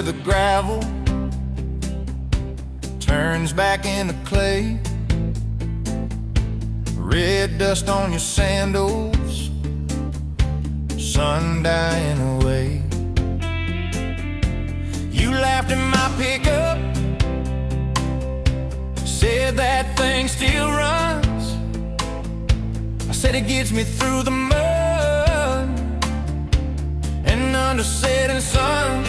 the gravel turns back into clay. Red dust on your sandals, sun dying away. You laughed in my pickup, said that thing still runs. I said it gets me through the mud and under setting suns.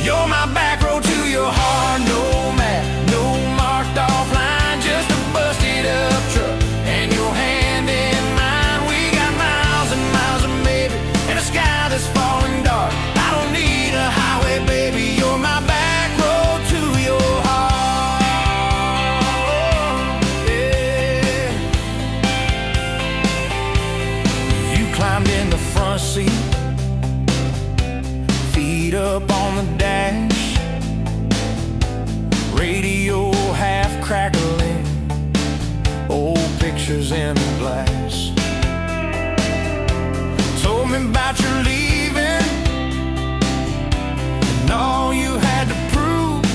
You're my back road to your heart, no map, no marked off line, just a busted up truck and your hand in mine. We got miles and miles of maybe and a sky that's falling dark. I don't need a highway, baby, you're my back road to your heart. Yeah. You climbed in the front seat, feet up on the dash, radio half crackling, old pictures in the glass. Told me about your leaving and all you had to prove.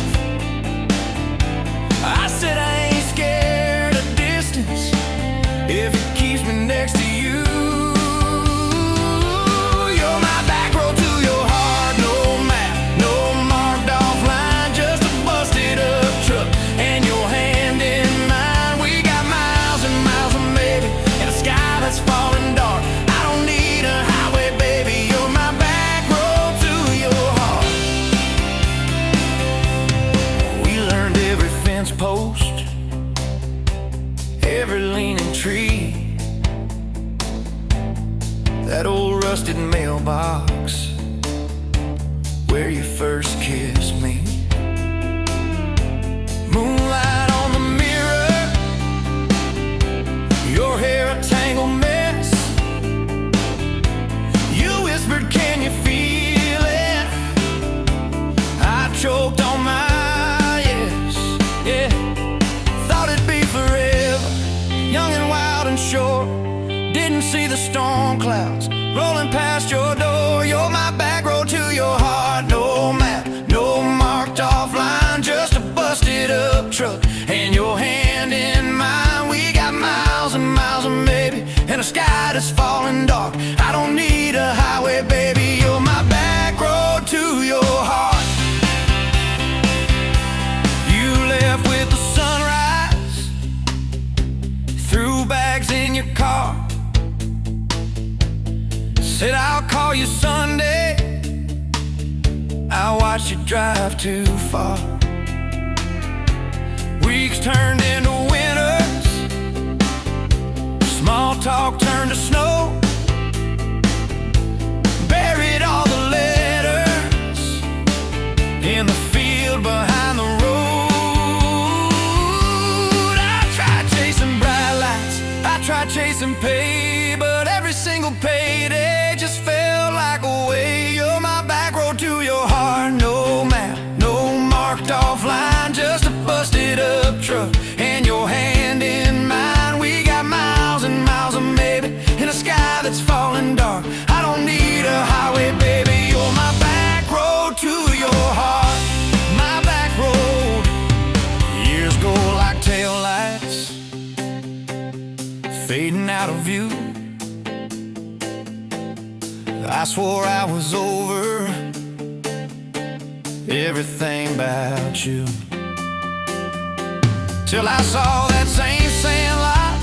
I said I ain't scared of distance if it keeps me next to you. Post, every leaning tree, that old rusted mailbox where you first kissed me. Moonlight on the mirror, your hair a tangled mess. You whispered, can you feel it? I choked on my young and wild and short, didn't see the storm clouds rolling past your door. You're my back road to your heart, no map, no marked off line, just a busted up truck and your hand in mine. We got miles and miles of maybe and a sky that's falling dark. I don't need a highway, baby, you're my back road to your heart. You left with the sunrise, threw bags in your car, said I'll call you Sunday. I watched you drive too far. Weeks turned into winters, small talk turned to snow. Buried all the letters in the field behind the road. Tried chasing pay, but every single payday just felt like a way. You're my back road to your heart, no map, no marked off line, just a busted up truck and your hand in mine. We got miles and miles of maybe in a sky that's falling dark. I don't need a highway, baby, you're my back road to your heart. My back road, years go like taillights, fading out of view. I swore I was over everything about you, till I saw that same sandlot,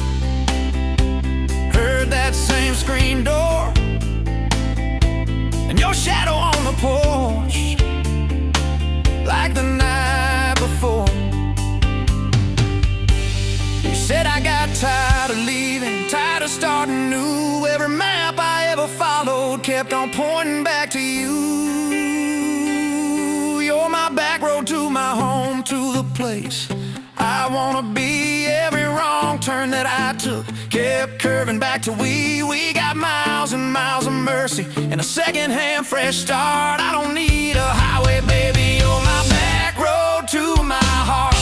heard that same screen door, and your shadow on the porch like the night before. You said I got tired of leaving, tired of starting new. Every map I ever followed kept on pointing back to you. You're my back road to my home, to the place I wanna be. Every wrong turn that I took kept curving back to we got miles and miles of mercy and a second-hand fresh start. I don't need a highway, baby, you're my back road to my heart.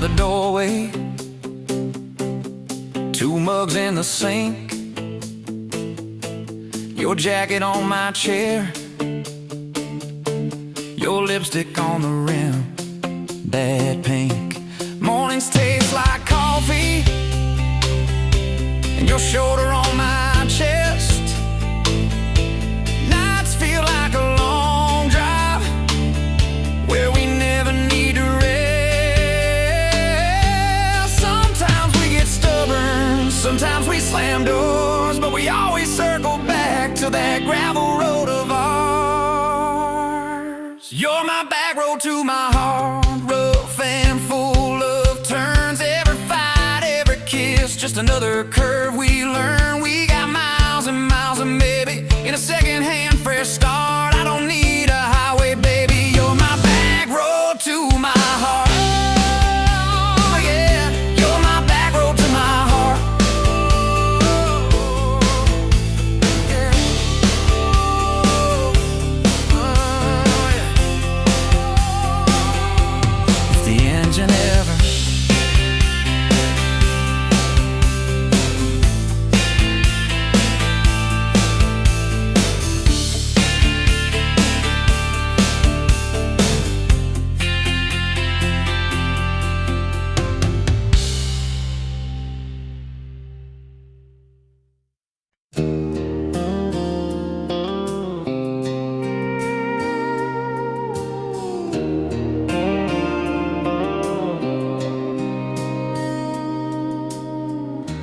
the doorway, 2 mugs in the sink, your jacket on my chair, your lipstick on the rim, that pink. Mornings taste like coffee, and your shoulder on my chest. Nights feel like a long drive where we never need to rest. Sometimes we get stubborn, sometimes we slam doors, but we always circle back to that gravel road of ours. You're my back road to my heart, rough and full of turns. Every fight, every kiss, just another curve we learn. We got miles and miles, and maybe in a second-hand fresh start. I don't need a highway, baby. You're my back road to my heart. Oh, yeah. You're my back road to my heart. Yeah. Oh, yeah. If the engine ever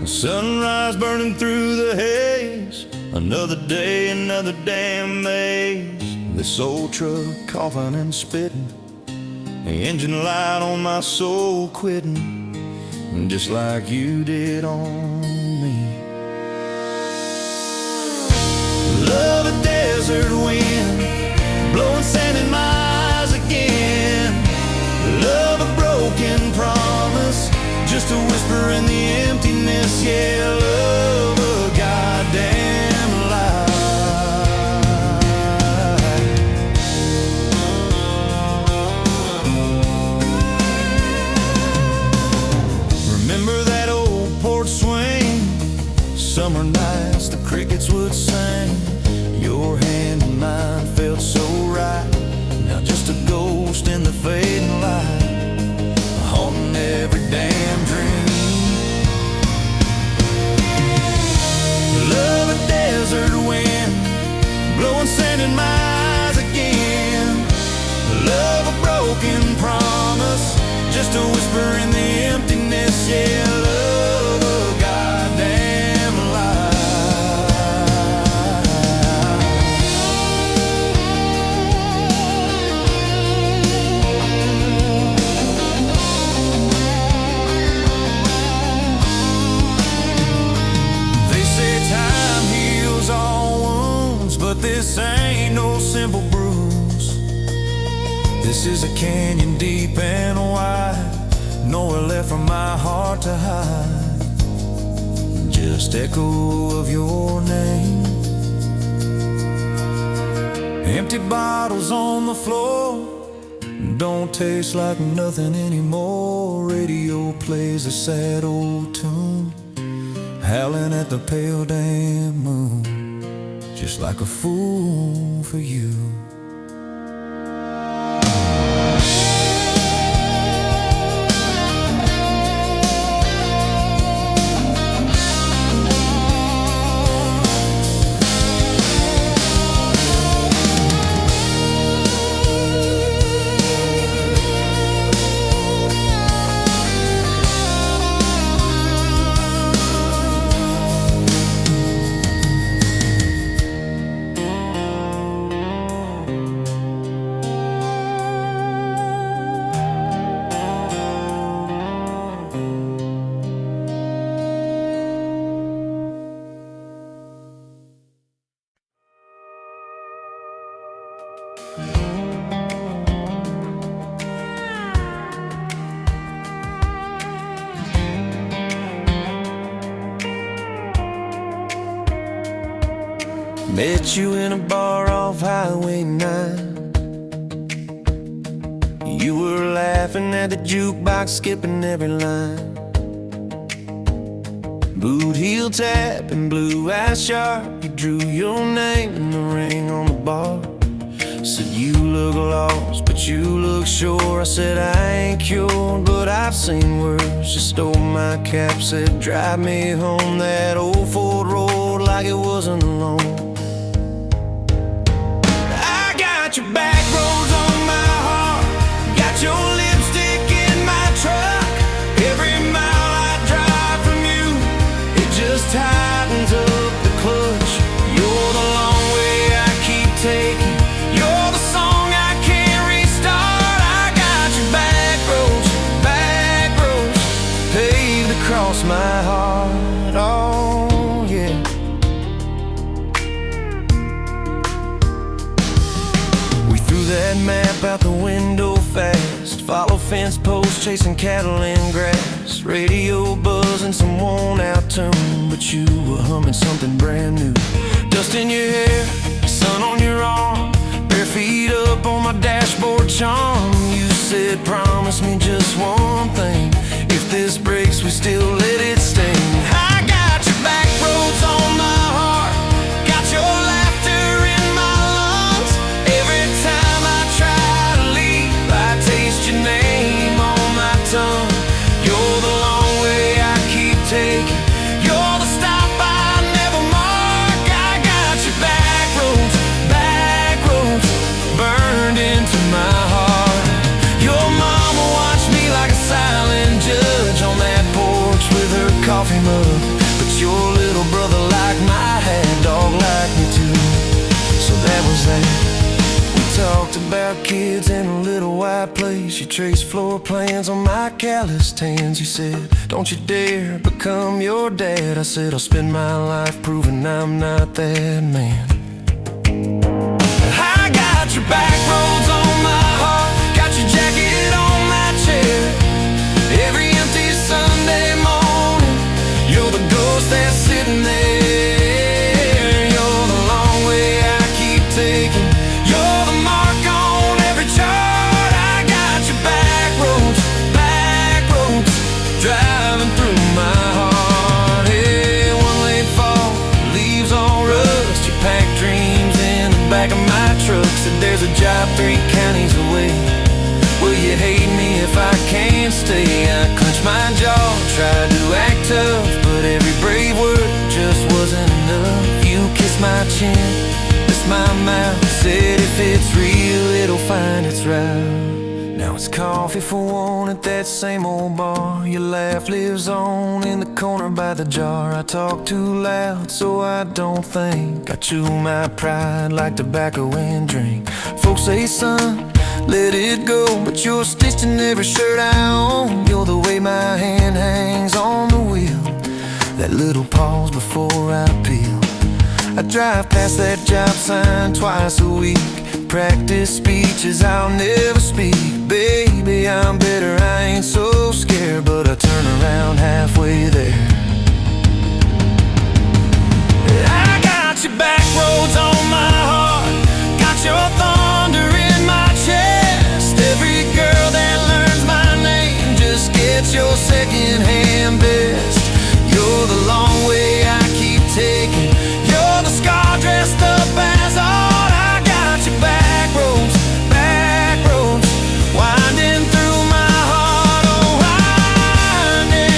sunrise burning through the haze, another day, another damn maze. This old truck coughing and spitting, the engine light on my soul quitting, just like you did on me. Love a desert wind, blowing sand in my eyes again. Love a broken promise, just a whisper in the emptiness. Yeah, love a goddamn lie. Remember that old porch swing, summer nights the crickets would sing. Your hand in mine felt so right, now just a ghost in the fading light, haunting every damn dream. Love a desert wind, blowing sand in my eyes again. Love a broken promise, just a whisper in the emptiness. Yeah, love a goddamn lie. This ain't no simple bruise. This is a canyon deep and wide, nowhere left for my heart to hide. Just echo of your name. Empty bottles on the floor, don't taste like nothing anymore. Radio plays a sad old tune, howling at the pale damn moon, just like a fool for you. Met you in a bar off Highway 9. You were laughing at the jukebox, skipping every line. Boot heel tap and blue eyes sharp, you drew your name in the ring on the bar. Said you look lost, but you look sure. I said I ain't cured, but I've seen worse. You stole my cap, said drive me home that old Ford road like it wasn't alone. I got your back roads on my heart, got your lipstick in my truck. Every mile I drive from you, it just tightens up the clutch. You're the long way I keep taking, you're the song I can't restart. I got your back roads paved across my heart. Oh yeah. We threw that map out the window fast, follow fence posts, chasing cattle in grass. Radio buzzing some worn out tune, but you were humming something brand new. Dust in your hair, sun on your arm, bare feet up on my dashboard charm. You said promise me just one thing, if this breaks we still let it sting. I got your back roads on my heart, got your laughter in my lungs. Every time I try to leave, I taste your name on my tongue. You're the long way I keep taking, you're the stop I never mark. I got your back roads burned into my heart. Your mama watched me like a silent judge on that porch with her coffee mug, but your little brother liked my hat, dog liked me too. So that was that. We talked about kids in a little white place. You traced floor plans on my calloused hands. You said, don't you dare become your dad. I said, I'll spend my life proving I'm not that man. I got your back roads on my heart, got your jacket on my chair. Every empty Sunday morning, you're the ghost that's sitting there. You're the long way I keep taking, you're the mark on every chart. I got your back roads driving through my heart. Hey, one late fall, leaves all rust. You pack dreams in the back of my truck. Said there's a job 3 counties away. Will you hate me if I can't stay? I clenched my jaw, tried to act tough, but every brave word just wasn't enough. You kissed my chin, kissed my mouth, said if it's real, it'll find its route. Now it's coffee for one at that same old bar. Your laugh lives on in the corner by the jar. I talk too loud so I don't think, I chew my pride like tobacco and drink. Folks say, son, let it go, but you're stitched in every shirt I own. You're the way my hand hangs on the wheel, that little pause before I peel. I drive past that job sign twice a week, practice speeches I'll never speak. Baby, I'm better, I ain't so scared, but I turn around halfway there. I got your back roads on my heart, got your thunder in my chest. Every girl that learns my name just gets your second-hand best. You're the long way I keep taking, you're the scar dressed up as art. I got your back roads winding through my heart. Oh, winding.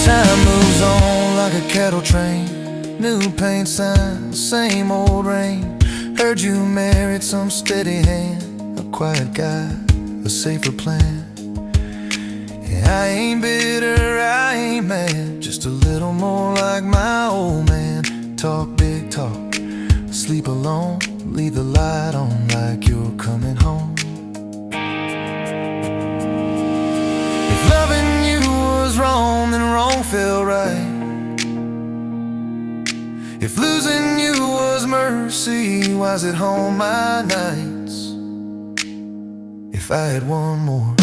Time moves on like a cattle train, new paint sign, same old rain. Heard you married some steady hand, a quiet guy, a safer plan. Yeah, I ain't bitter, I ain't mad, just a little more like my old man. Talk big talk, sleep alone, leave the light on like you're coming home. If loving you was wrong, then wrong felt right. If losing you was mercy, why's it home my nights? If I had one more.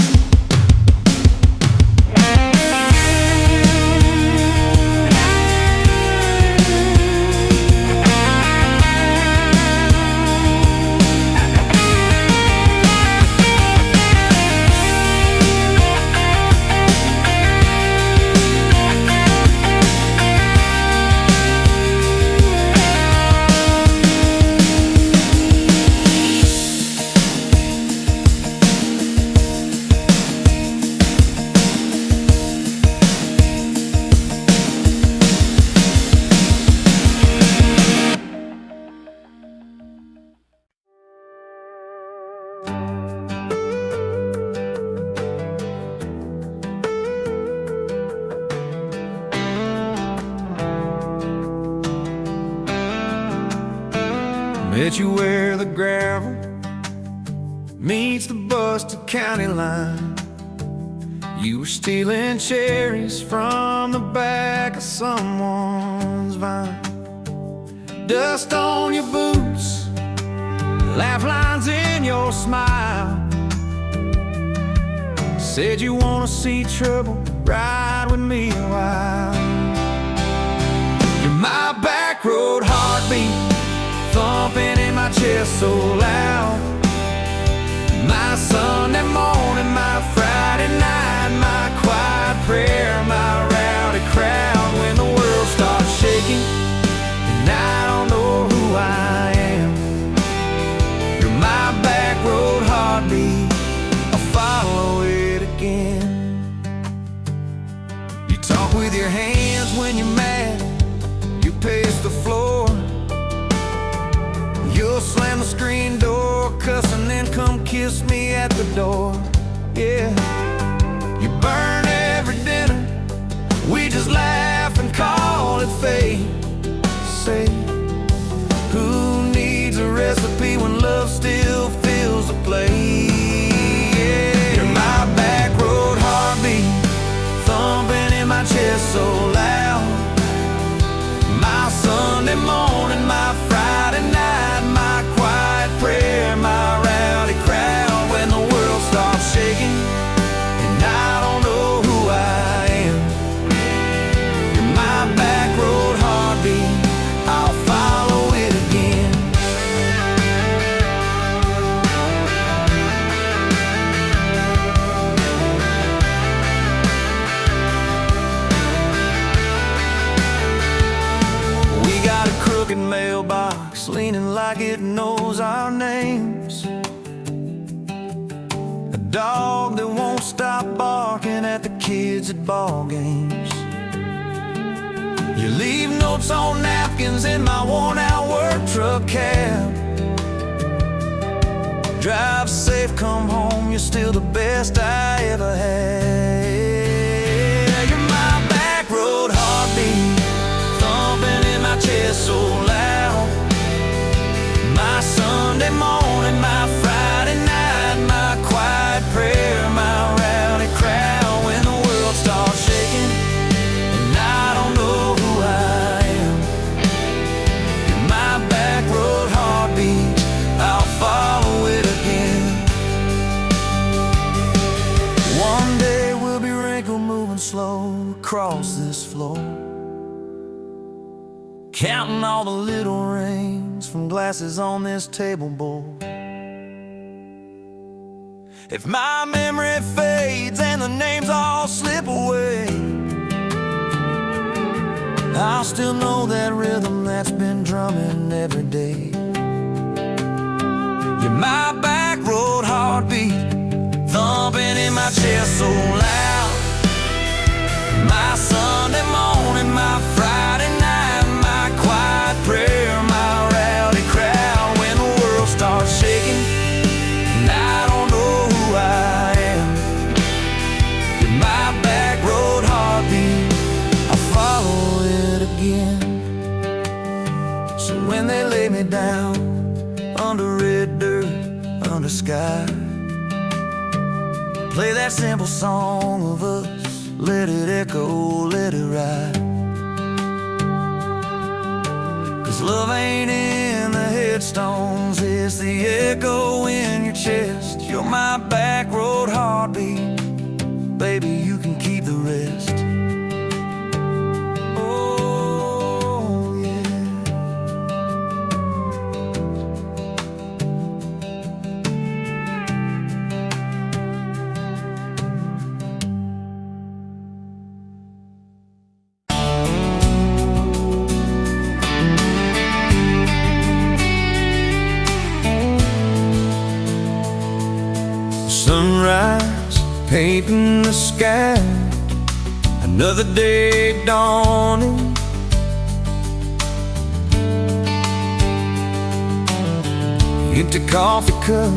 Met you where the gravel meets the Buster County line. You were stealing cherries from the back of someone's vine. Dust on your boots, laugh lines in your smile. Said you wanna see trouble, ride with me a while. You're my back road heartbeat, thumping in my chest so loud. My Sunday morning, my Friday night, my quiet prayer, my rowdy crowd. When the world starts shaking and I don't know who I am, you're my back road heartbeat, I'll follow it again. You talk with your hands when you're mad, you pace the floor. You'll slam the screen door, cuss, and then come kiss me at the door. Yeah, you burn every dinner, we just laugh and call it fate. Say, who needs a recipe when love still fills the plate? Yeah, you're my back road heartbeat, thumping in my chest so loud. My Sunday morning, my Friday night, my quiet prayer, my rowdy crowd. When the world starts shaking and I don't know who I am, you're my back road heartbeat, I'll follow it again. We got a crooked mailbox leaning like it knows our names. A dog that won't stop barking at the kids at ball games. You leave notes on napkins in my worn-out work truck cab. Drive safe, come home, you're still the best I ever had. You're my back road heartbeat, thumping in my chest so loud. My Sunday morning, my Friday night, my quiet prayer, my rowdy crowd. When the world starts shaking and I don't know who I am, you're my back road heartbeat, I'll follow it again. One day we'll be wrinkled, moving slow across this floor, counting all the little rings from glasses on this table board. If my memory fades and the names all slip away, I'll still know that rhythm that's been drumming every day. You're my back road heartbeat, thumping in my chest so loud. My Sunday morning, my Friday night, my quiet prayer, my rowdy crowd. When the world starts shaking and I don't know who I am, you're my back road heartbeat, I'll follow it again. So when they lay me down under red dirt, under sky, play that simple song of us, let it echo, let it ride. 'Cause love ain't in the headstones, it's the echo in your chest. You're my back road heartbeat, baby, you can keep the rest. Oh, yeah. Sunrise painting the sky, another day dawning. Empty coffee cup,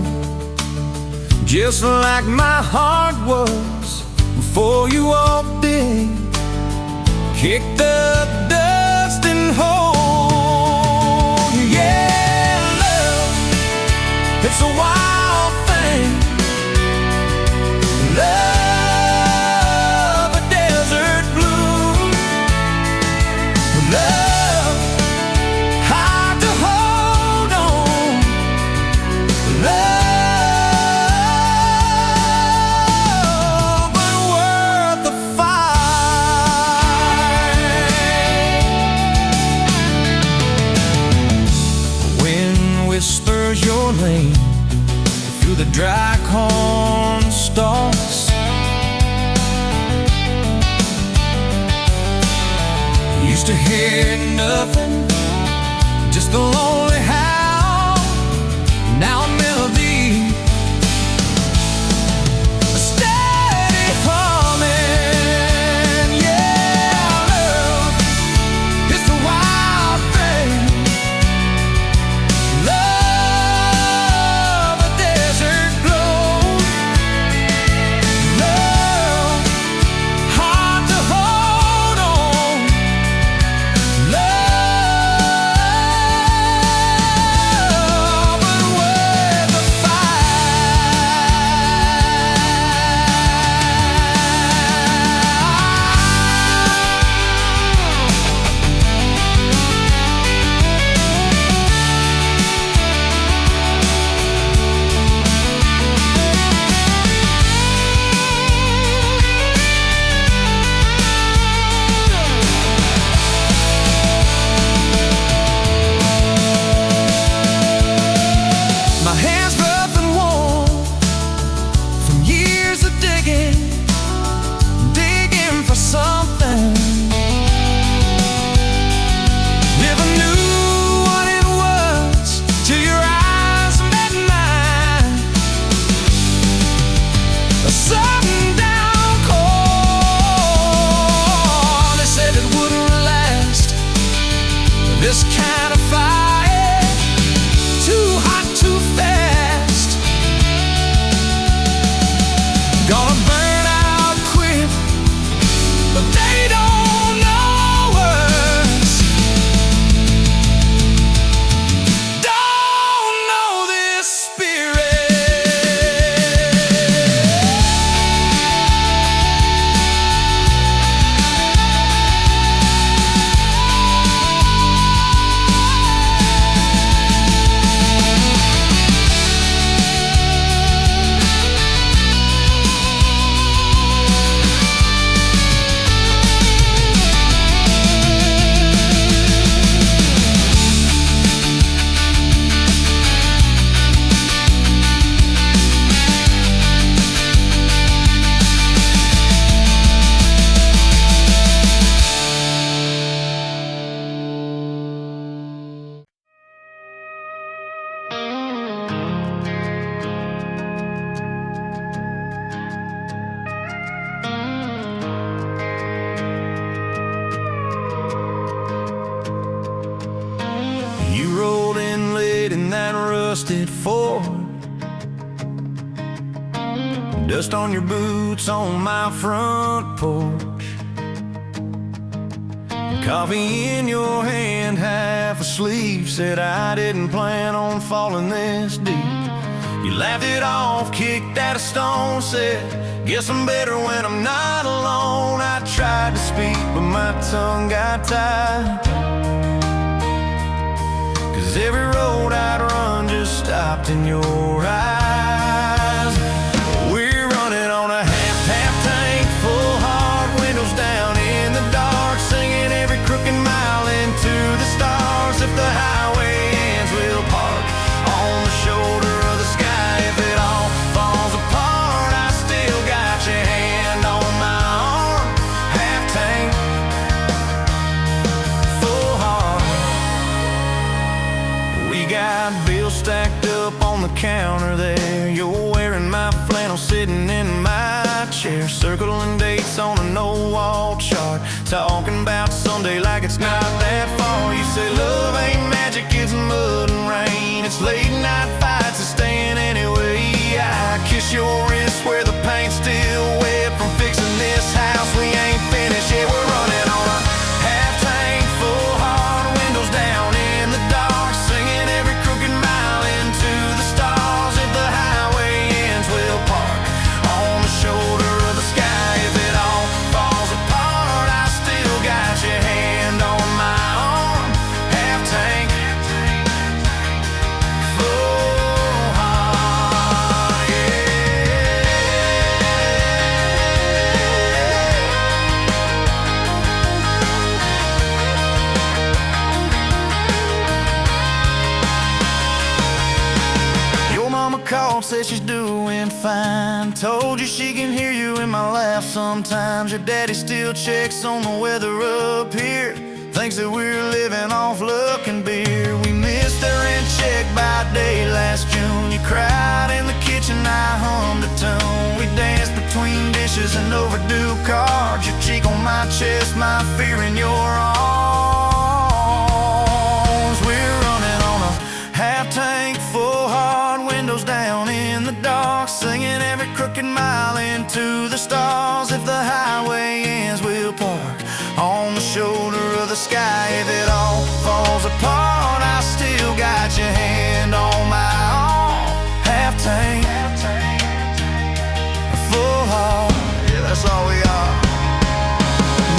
just like my heart was before you walked in. Kick the dust and hold you, yeah, dry corn stalks. Used to hear nothing, just the lonely howl. Now a melody, a steady humming. Yeah, love is the wild thing. Love a desert glow. Love hard to hold on. Love, but with the my hands rough and worn from years of digging for something. Never knew what it was till your eyes met mine. A sudden downpour, they said it wouldn't last. This kind of fire, too hot, too fast. Gonna burn out quick, but they don't know us. Don't know this spirit. You rolled in late in that rusted Ford, dust on your boots on my front porch, coffee in your hand, half asleep. Said I didn't plan on falling this deep. You laughed it off, kicked at a stone, said, guess I'm better when I'm not alone. I tried to speak, but my tongue got tied, 'cause every road I'd run just stopped in your eyes. We're running on a half tank, full hard, windows down in the dark, singing every crooked mile into the stars. If the highway ends, we'll park on the shoulder of the sky. If it all falls apart, I still got your hand on my arm. Half tank, full heart. We got bills stacked up on the counter there. You're wearing my flannel, sitting in my chair, circling dates on an old wall chart, talking about Sunday like it's not that far. You say love ain't magic, it's mud and rain. It's late night fights and staying anyway. I kiss your wrist where the paint's still wet from fixing this house. We ain't finished yet. We're running on a half tank, full hard, windows down in the dark, singing every crooked mile into the stars. If the highway ends, we'll park on the shoulder of the sky. If it all falls apart, I still got your hand on my arm. Half tank, full heart, yeah. Your mama called, said she's due fine. Told you she can hear you in my laugh sometimes. Your daddy still checks on the weather up here. Thinks that we're living off luck and beer. We missed our rent check by day last June. You cried in the kitchen, I hummed a tune. We danced between dishes and overdue cards. Your cheek on my chest, my fear in your arms. We're running on a half tank full, hard windows down in the dark, singing every crooked mile into the stars. If the highway ends, we'll park on the shoulder of the sky. If it all falls apart, I still got your hand on my arm. Half tank, full heart, yeah, that's all we are.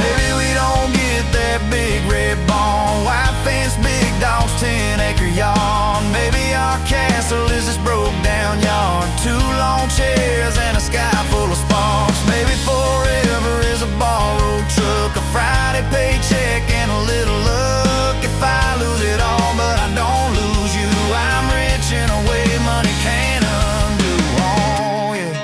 Maybe we don't get that big red barn, white fence, big dogs, 10-acre yard. Maybe our castle is this broke down yard, 2 long chairs and a sky full of sparks. Maybe forever is a borrowed truck, a Friday paycheck and a little luck. If I lose it all but I don't lose you, I'm rich in a way money can't undo. Oh yeah.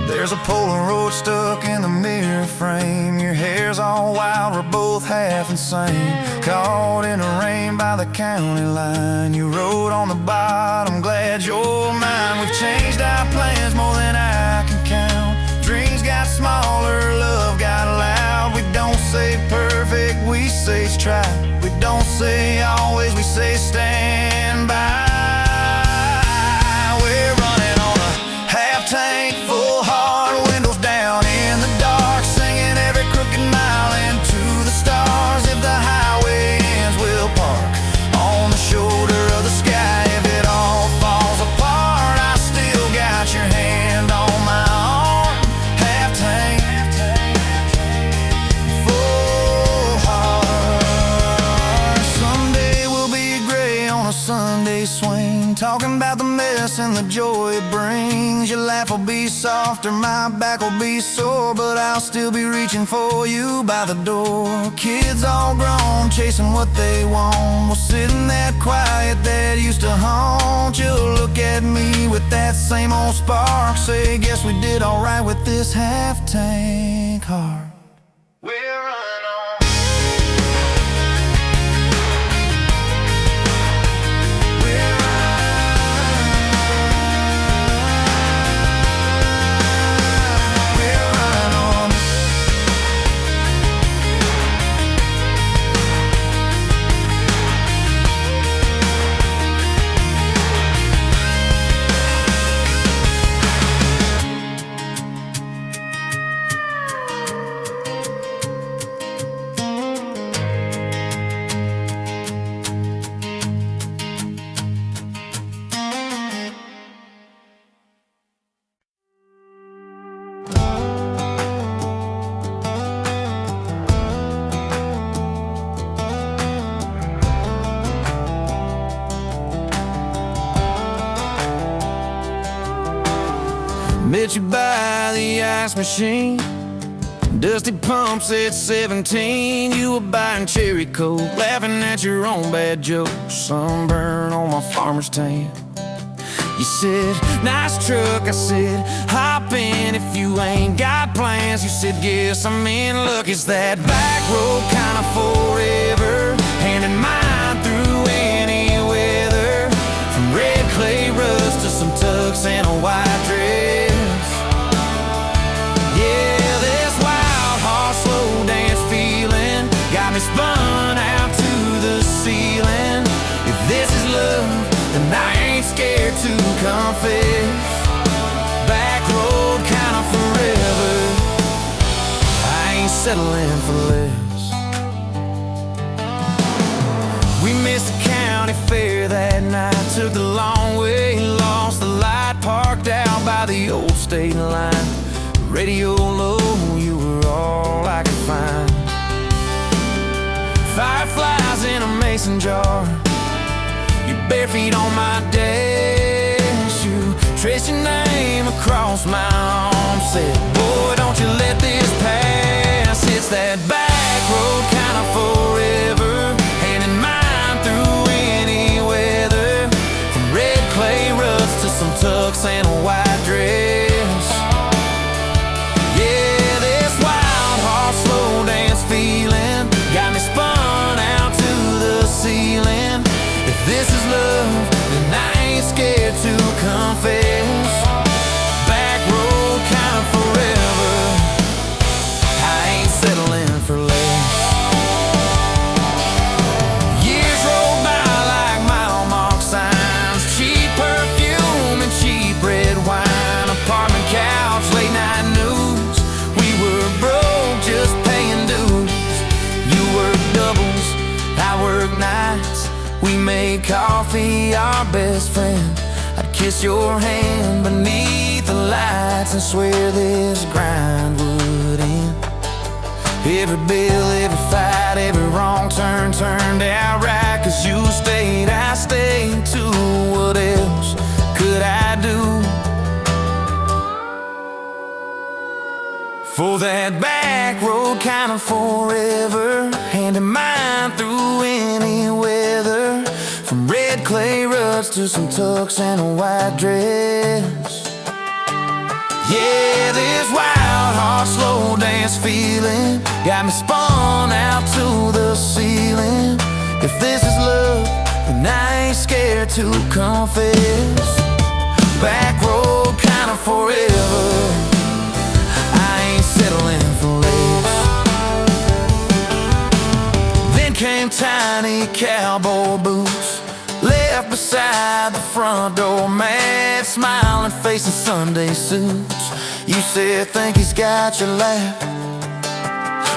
There's a Polaroid stuck in the mirror frame. Your hair's all wild, we're both half insane. Caught in the rain by the county line. You wrote on the bottom, glad you're mine. We've changed our plans more than I can count. Dreams got smaller, love got loud. We don't say perfect, we say try. We don't say always, we say stand by. We're running on a half tank full, hard windows down in the dark, singing every crooked mile into the stars. If the highway ends, we'll park on the shoulder of the sky. If it all falls apart, I still got your hand on my arm. Half tank, full heart. Someday we'll be gray on a Sunday swing, talking about the mess and the joy it brings. Your laugh will be softer, my back will be sore, but I'll still be reaching for you by the door. Kids all grown, chasing what they want. We'll sit in that quiet that used to haunt. You'll look at me with that same old spark, say, guess we did alright with this half tank heart. We're running on. We're running on. Met you by the ice machine, dusty pumps at 17. You were buying cherry coke, laughing at your own bad jokes. Sunburn on my farmer's tan. You said, nice truck. I said, hop in if you ain't got plans. You said, guess I'm in luck. It's that back road kind of forever, hand in mine through any weather. From red clay rust to some tucks and a white dress. Spun out to the ceiling. If this is love, then I ain't scared to confess. Back road kinda forever, I ain't settling for less. We missed the county fair that night, took the long way, lost the light, parked out by the old state line. Radio low, you were all I could find. Fireflies in a mason jar, your bare feet on my dash. You traced your name across my arm, said, boy, don't you let this pass. It's that back road kind of forever, hand in mine through any weather. From red clay ruts to some tucks and We made coffee our best friend. I'd kiss your hand beneath the lights and swear this grind would end. Every bill, every fight, every wrong turn turned out right. 'Cause you stayed, I stayed too. What else could I do? For that back road kind of forever, hand in mine through any weather. From red clay ruts to some tux and a white dress. Yeah, this wild heart slow dance feeling got me spun out to the ceiling. If this is love, then I ain't scared to confess. Back road kind of forever, I ain't settling for less. Then came tiny cowboy boots, left beside the front door, mad smiling face in Sunday suits. You said, think he's got your lap.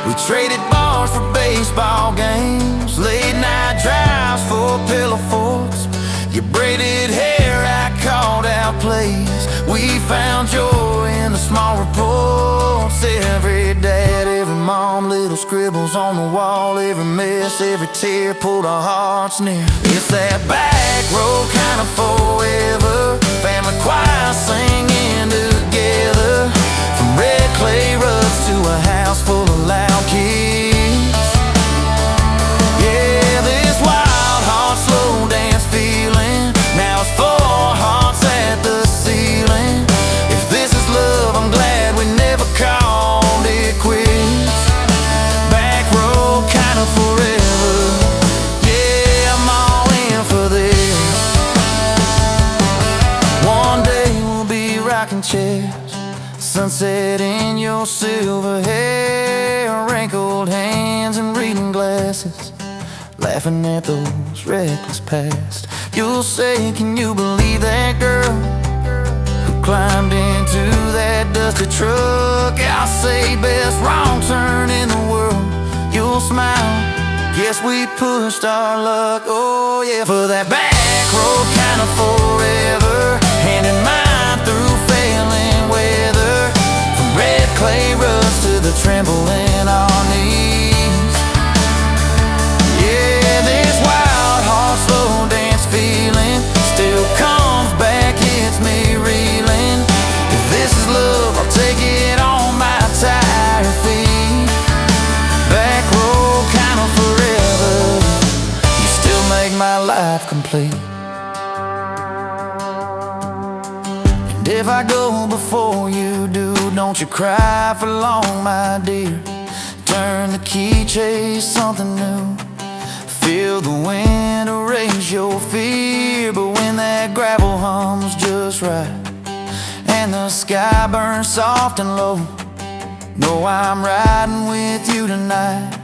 We traded bars for baseball games, late night drives for pillow forts. Your braided hair, I called out plays. We found joy in the small reports. Every dad, every mom, little scribbles on the wall. Every mess, every tear pulled our hearts near. It's that back road kind of forever, family choir singing together. From red clay ruts to a house full of loud kids. Yeah, this wild heart slow dance feeling, now it's 4 hearts at the ceiling. If this is love, I'm glad we never called it quits. Back road kind of forever, yeah, I'm all in for this. One day we'll be rocking chairs, sunset in your silver hair, wrinkled hands and reading glasses, laughing at those reckless past. You'll say, can you believe that girl who climbed into that dusty truck? I'll say, best wrong turn in the world. You'll smile, guess we pushed our luck. Oh yeah, for that back road kind of forever, hand in mine through failing weather. From red clay ruts to the tremble in our knees. Yeah, this wild heart slow dance feeling still comes back, hits me reeling. If this is love, I'll take it on my tired feet. Back road kind of forever, you still make my life complete. And if I go before you do, don't you cry for long, my dear. Turn the key, chase something new. Feel the wind erase your fear. But when that gravel hums just right and the sky burns soft and low, know I'm riding with you tonight.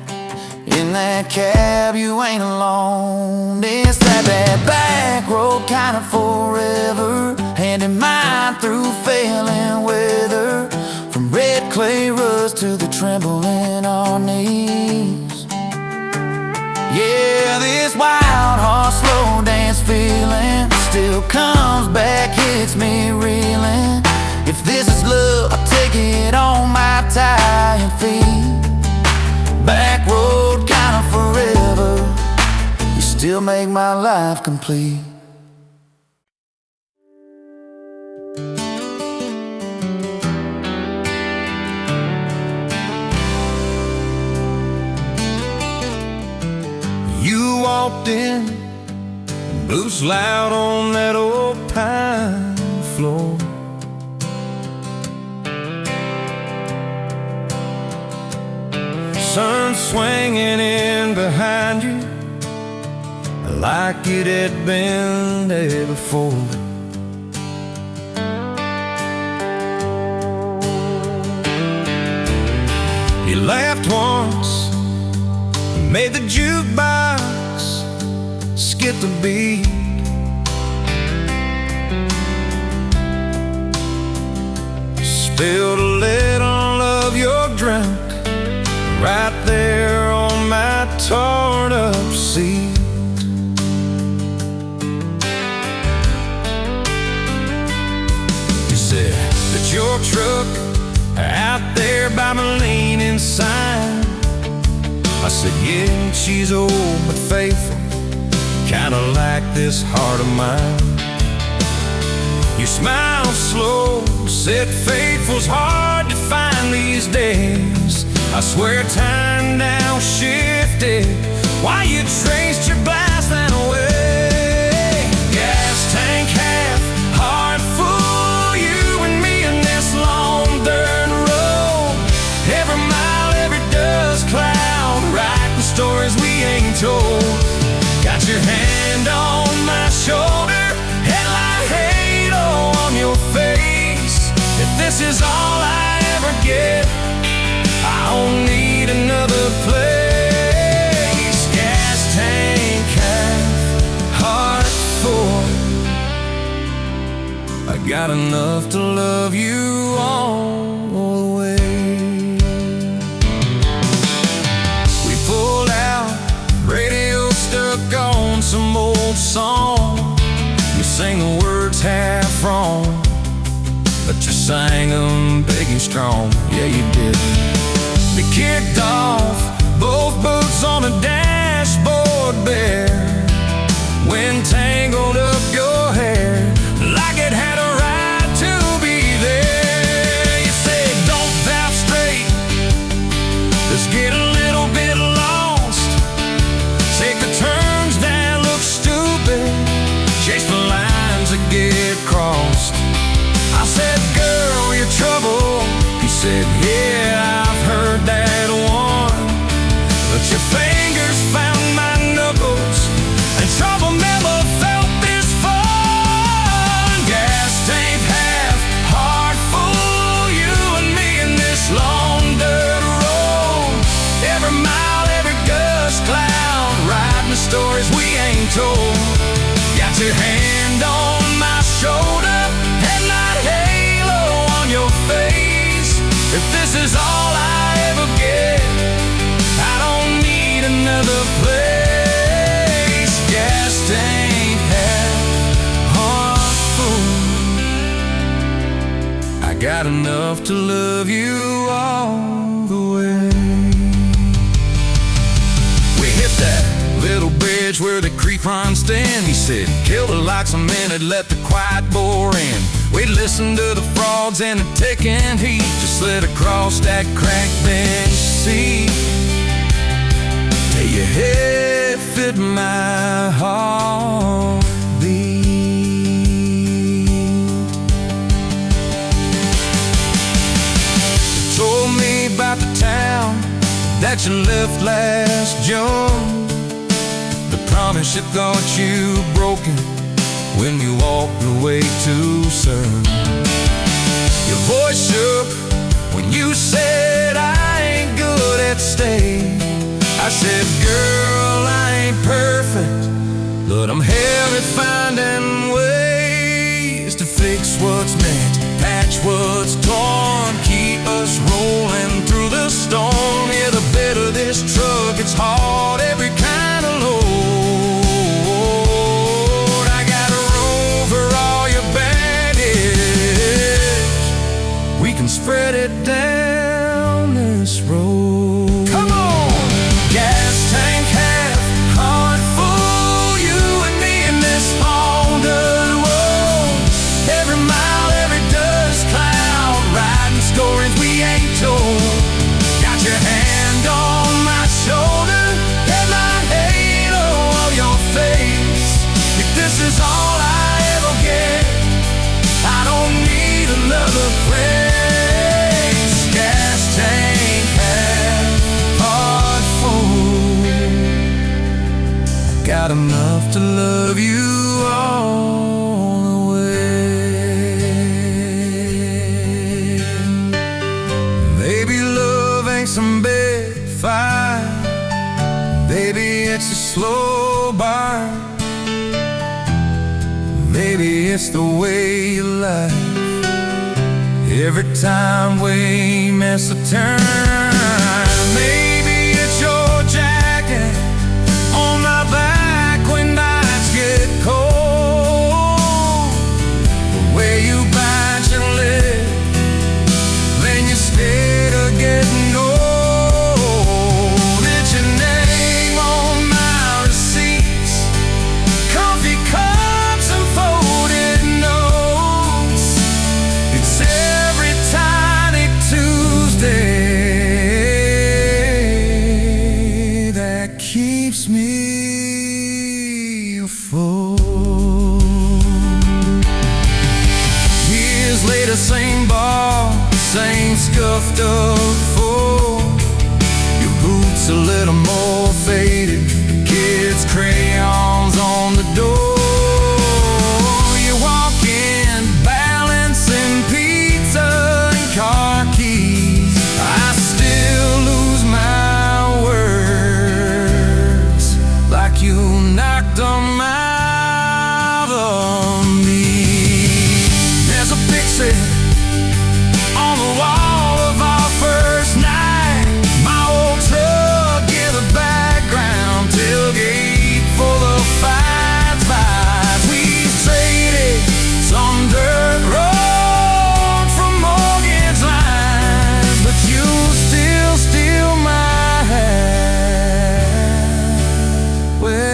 In that cab you ain't alone. It's that back road kind of forever, hand in mine through failing weather. From red clay ruts to the tremble in our knees. Yeah, this wild heart slow dance feeling still comes back, hits me reeling. If this is love, I'll take it on my tired feet. Back road kind of forever, you still make my life complete. You walked in, boots loud on that old pine floor. Sun swinging in behind you like it had been there before. You laughed once, made the jukebox skip the beat. Spilled a little of your drink right there on my torn up seat. your truck out there by my leaning sign. I said, yeah, she's old but faithful, kinda like this heart of mine. You smiled slow, said faithful's hard to find these days. I swear time now shifted while you traced your blast line away. Gas tank half, heart full, you and me in this long dirt road. Every mile, every dust cloud, writing stories we ain't told. Got your hand on my shoulder, headlight halo on your face. If this is all I ever get, I don't need another place. Gas tank half, heart full, I got enough to love you all the way. We pulled out, radio stuck on some old song. You sang the words half wrong, but you sang them big and strong. Yeah, you did. We kicked off, both boots on the dashboard bare. Wind tangled up your hair like it had a right to be there. You said, don't valve straight, let's get a little bit lost. Take the turns that look stupid, chase the lines that get crossed. I said, girl, you're trouble. He said, yeah, I've heard that one. But your fingers found my knuckles, and trouble never felt this fun. Gas tank half, heart full, you and me in this long dirt road. Every mile, every dust cloud, writing the stories we ain't told. Got your hand on my shoulder, headlight halo on your face. If this is all I ever get, I don't need another place. Gas tank half, heart full, I got enough to love you all the way. We hit that little bridge where the creek runs stand. He said, kill the lights a minute, let the quiet bore in. We listened to the frogs and the ticking heat, just slid across that cracked bench seat till your head fit my heartbeat. You told me about the town that you left last June, the promise you thought you broken when you walked away too soon. Your voice shook when you said, I ain't good at staying. I said, girl, I ain't perfect, but I'm hell at finding ways to fix what's meant, patch what's torn, keep us rolling through the storm. Yeah, the bed of this truck, it's hard, every kind of load. Spread it down this road. Come on! Gas tank half, heart full, you and me in this long dirt road. Every mile, every dust cloud, writing stories we ain't told. Got your hand on my shoulder, headlight halo on your face. If this is all I ever get, I don't need another friend. Got enough to love you all the way. Maybe love ain't some big fight, maybe it's a slow burn, maybe it's the way you lie. Every time we miss a turn, maybe it's your jacket on my back when nights get cold, the way you bite your lip little more faded. Kids' crayons on the door. You walk in, balancing pizza and car keys. I still lose my words, like you knocked them out of me. There's a picture on the wall of our first night. My old truck in the background, tailgate full of fights, vibes. We traded some dirt road for mortgage lines, but you still steal my heart. Well,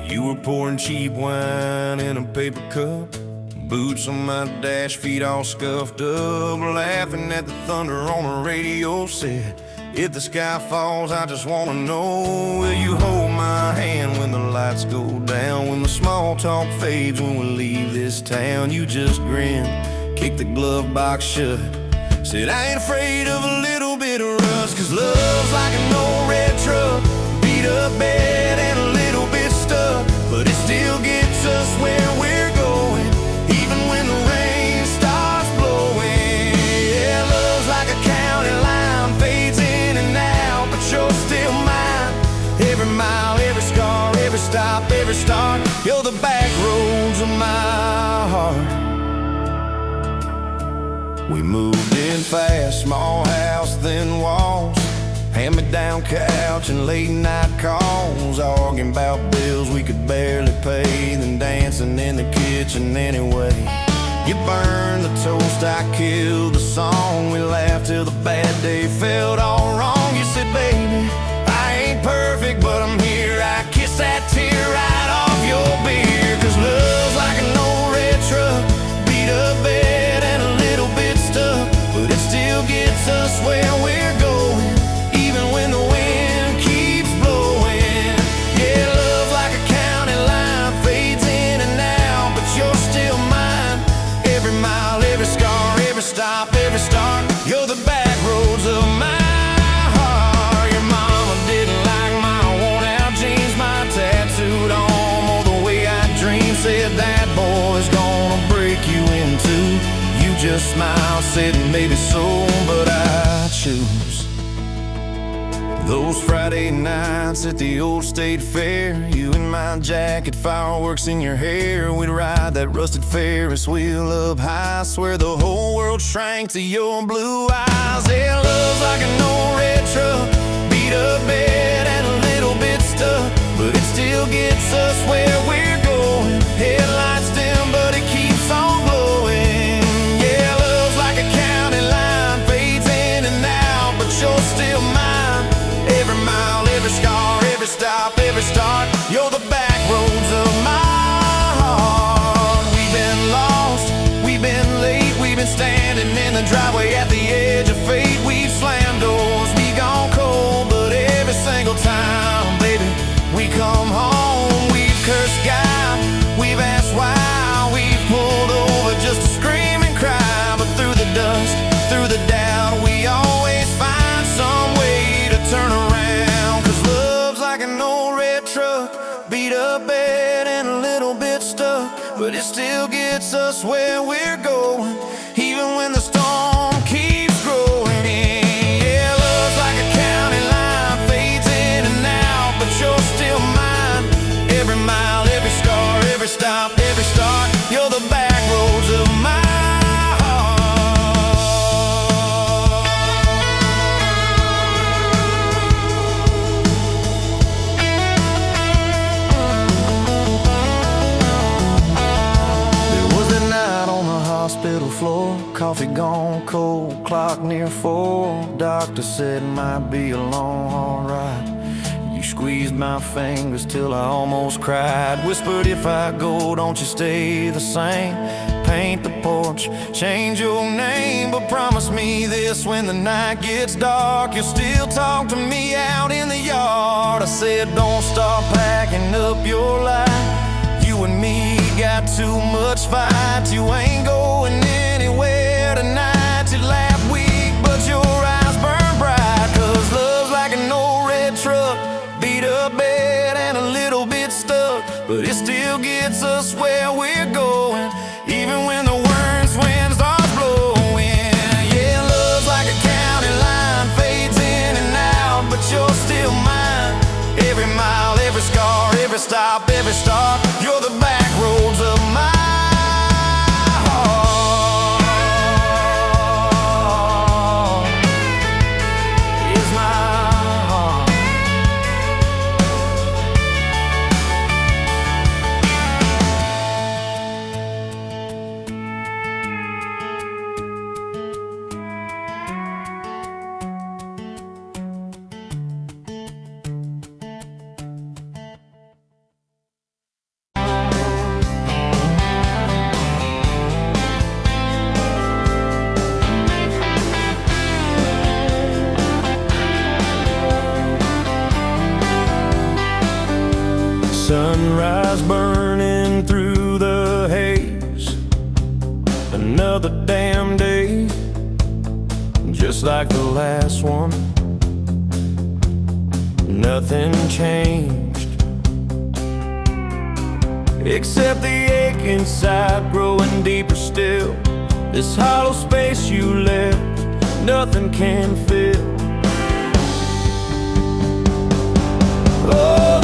You were pouring cheap wine in a paper cup, boots on my dash, feet all scuffed up, laughing at the thunder on the radio set. If the sky falls, I just wanna know, will you hold my hand when the lights go down, when the small talk fades, when we leave this town? You just grinned, kicked the glove box shut, said I ain't afraid of a little bit of rust, 'cause love's like an old red truck, beat up bed and a little bit stuck, but it still gets us where we're going, even when the rain starts blowing. Yeah, love's like a county line, fades in and out, but you're still mine. Every mile, every scar, every stop, every start, you're the back roads of my heart. We moved in fast, small house, thin walls, hand-me-down couch and late-night calls, arguing about bills we could barely pay, then dancing in the kitchen anyway. You burned the toast, I killed the song, we laughed till the bad day felt all wrong. You said, baby, I ain't perfect, but I'm here. I kiss that tear right off your beer, 'cause love's like an old red truck, beat up bed and a little bit stuck, but it still gets us where we're going, even when the wind keeps blowing. Yeah, love like a county line, fades in and out, but you're still mine. Every mile, every scar, every stop, every start, you're the back roads of my heart. Your mama didn't like my worn-out jeans, my tattooed arm, or the way I dreamed, said that boy's gonna break you in two. You just smiled, said maybe so, but I choose those Friday nights at the old state fair, you in my jacket, fireworks in your hair. We'd ride that rusted Ferris wheel up high, swear the whole world shrank to your blue eyes. Yeah, love's like an old red truck, beat up bed and a little bit stuck, but it still gets us where we're going. Headlights dim, but it keeps on blowing. Yeah, love's like a county line, fades in and out, but you're still mine. Every mile, every scar, every stop, every start, you're the back roads of my heart. We've been lost, we've been late, we've been standing in the driveway at the edge of fate. We've slammed doors, we gone cold, but every single time, baby, we come home. We've cursed God, we've asked why, we've pulled over just to scream and cry, but through the dust, through the doubt, we always find some way to turn around. 'Cause love's like an old red truck, beat up bed and a little bit stuck, but it still gets us where we're going, even when the storm keeps growing. Yeah, love's like a county line, fades in and out, but you're still mine. Every mile, every scar, every stop, every start, you're the back roads of my hospital floor, coffee gone cold, clock near 4. Doctor said might be a long haul ride. You squeezed my fingers till I almost cried. Whispered, if I go, don't you stay the same. Paint the porch, change your name, but promise me this: when the night gets dark, you'll still talk to me out in the yard. I said, don't start packing up your life. You and me got too much fight. You ain't going anywhere tonight. You laugh weak, but your eyes burn bright. 'Cause love's like an old red truck, beat up bed and a little bit stuck, but it still gets us where we're going, even when the worst wind starts blowing. Yeah, love's like a county line, fades in and out, but you're still mine. Every mile, every scar, every stop, every start, you're the back roads of my heart. Is my heart. Sunrise burning through the haze, another damn day, just like the last one. Nothing changed, except the ache inside growing deeper still. This hollow space you left, nothing can fill. Oh,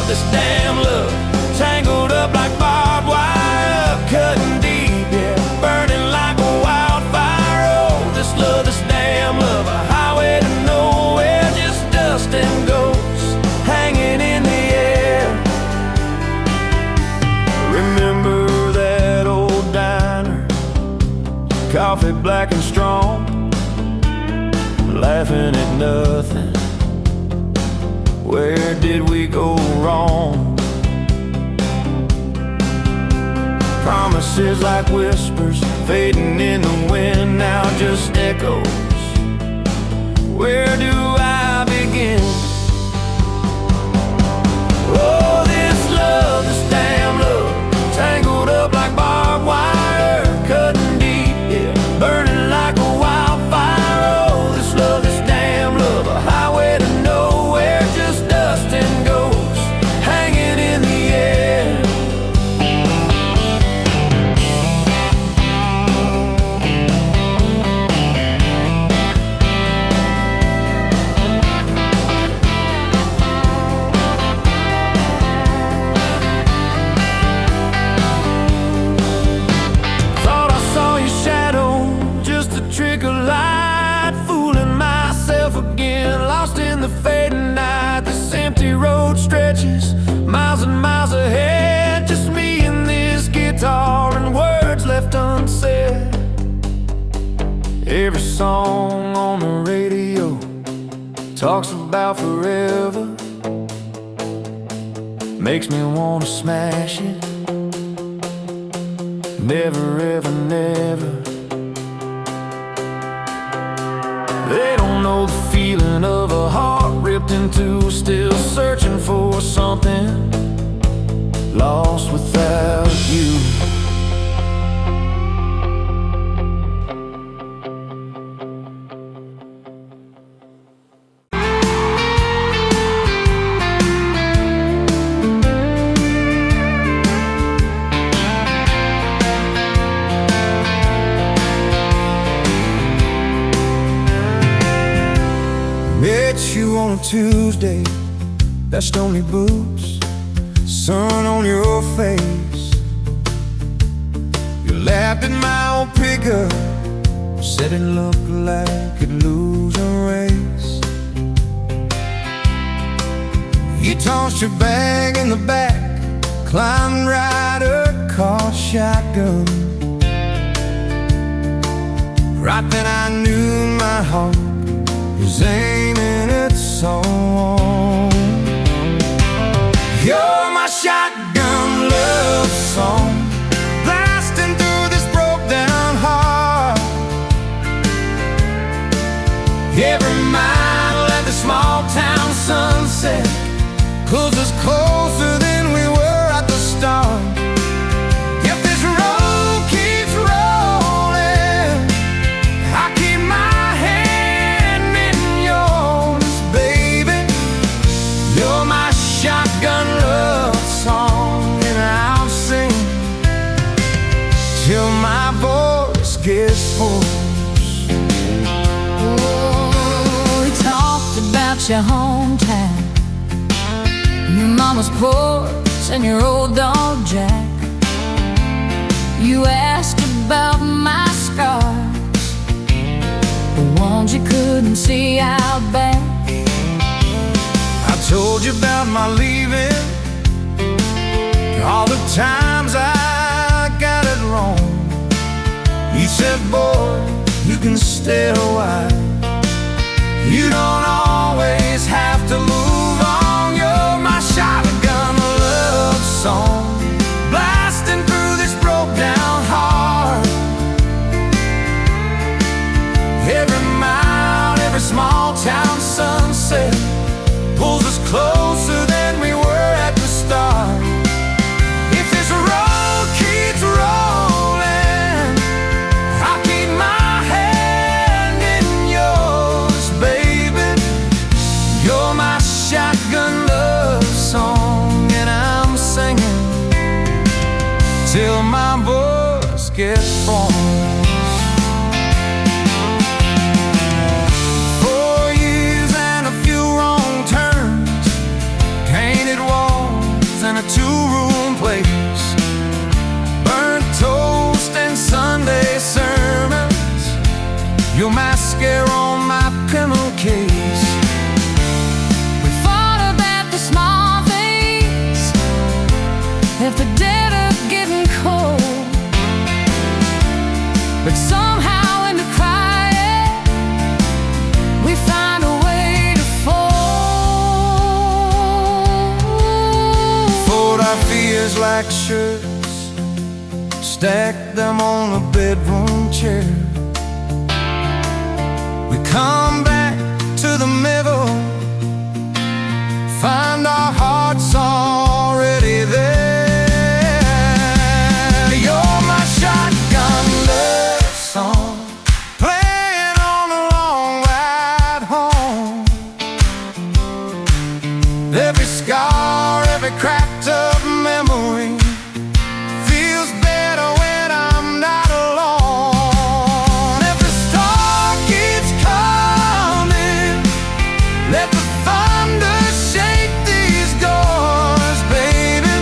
this damn love, tangled up like barbed wire, cutting deep, yeah, burning like a wildfire. Oh, this love, this damn love, a highway to nowhere, just dust and ghosts hanging in the air. Remember that old diner, coffee black and strong, laughing at nothing. Where did we go wrong? Promises like whispers, fading in the wind, now just echoes. Where do I begin? Oh, this love, this damn love, tangled up like barbed wire, cutting deep, yeah, burning like a wildfire. Oh, this love, this damn love, a highway to nowhere, just dust and ghosts hanging in the air. Thought I saw your shadow, just a trick of light, fooling myself again, lost in the fading night. This empty road stretches miles and miles ahead, just me and this guitar and words left unsaid. Every song on the radio talks about forever, makes me wanna smash it. Never ever never. They don't know the feeling of a heart ripped in two, still searching for something, lost without you. Met you on a Tuesday, that stony boots, sun on your face. You laughed at my old pickup, said it looked like it could lose a race. You tossed your bag in the back, climbed right a car shotgun. Right then I knew my heart was aiming at someone. You're my shotgun love song, blasting through this broke down heart. Every mile at the small town sunset pulls us closer than we were at the start. If this road keeps rolling, I keep my hand in yours, baby. You're my shotgun love song, and I'll sing till my voice gets hoarse. Oh, we talked about your hometown, your mama's porch and your old dog Jack. You asked about my scars, the ones you couldn't see out back. I told you about my leaving, all the times I got it wrong. You said, boy, you can stay a while, you don't always have to move on. You're my shotgun love song, blasting through this broke down heart. Every mile, every small town sunset pulls us closer than we were at the start. If this road keeps rolling, I'll keep my hand in yours, baby. You're my shotgun love song, and I'm singing till my voice gets hoarse. 4 years and a few wrong turns, painted walls and a two-room place, burnt toast and Sunday sermons, your mascara on my pillowcase. We fought about the small things, if the dead are getting cold, but somehow in the crying we find a way to fold. Fold our fears like shirts, stack them on the bedroom chair. We come back to the middle, find our hearts already there. You're my shotgun love song, playing on the long ride home. Every scar, every cracked up memory feels better when I'm not alone. If the storm keeps coming, let the thunder shake these doors, baby.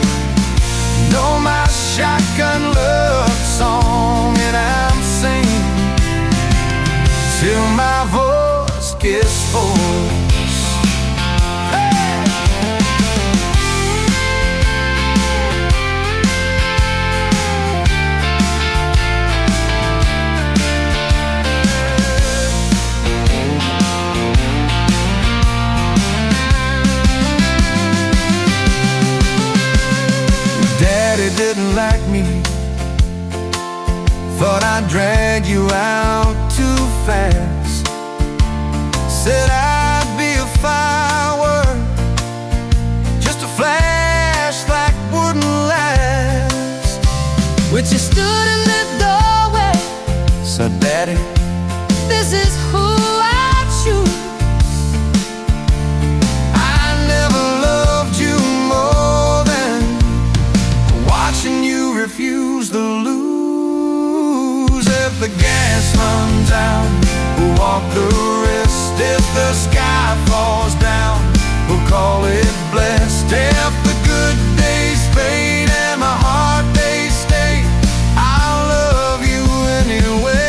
Know my shotgun love song, and I'm singing till my voice gets hoarse. Hey! Daddy didn't like me, thought I dragged you out too fast. Said I'd be a firework, just a flash like wouldn't last. But you stood in the doorway, So Daddy, this is who I choose. I never loved you more than watching you refuse to lose. If the gas runs out, we'll walk the rest. If the sky falls down, we'll call it blessed. If the good days fade and my hard days stay, I'll love you anyway.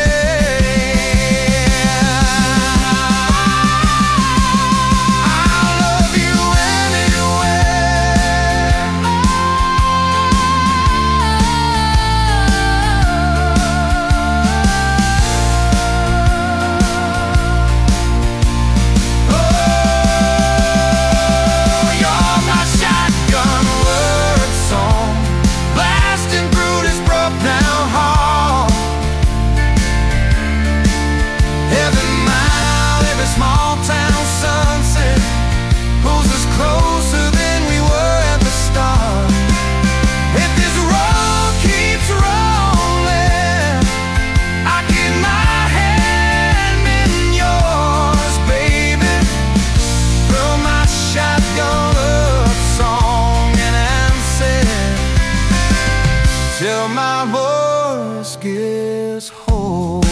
I'll love you anyway. till my voice gets hoarse.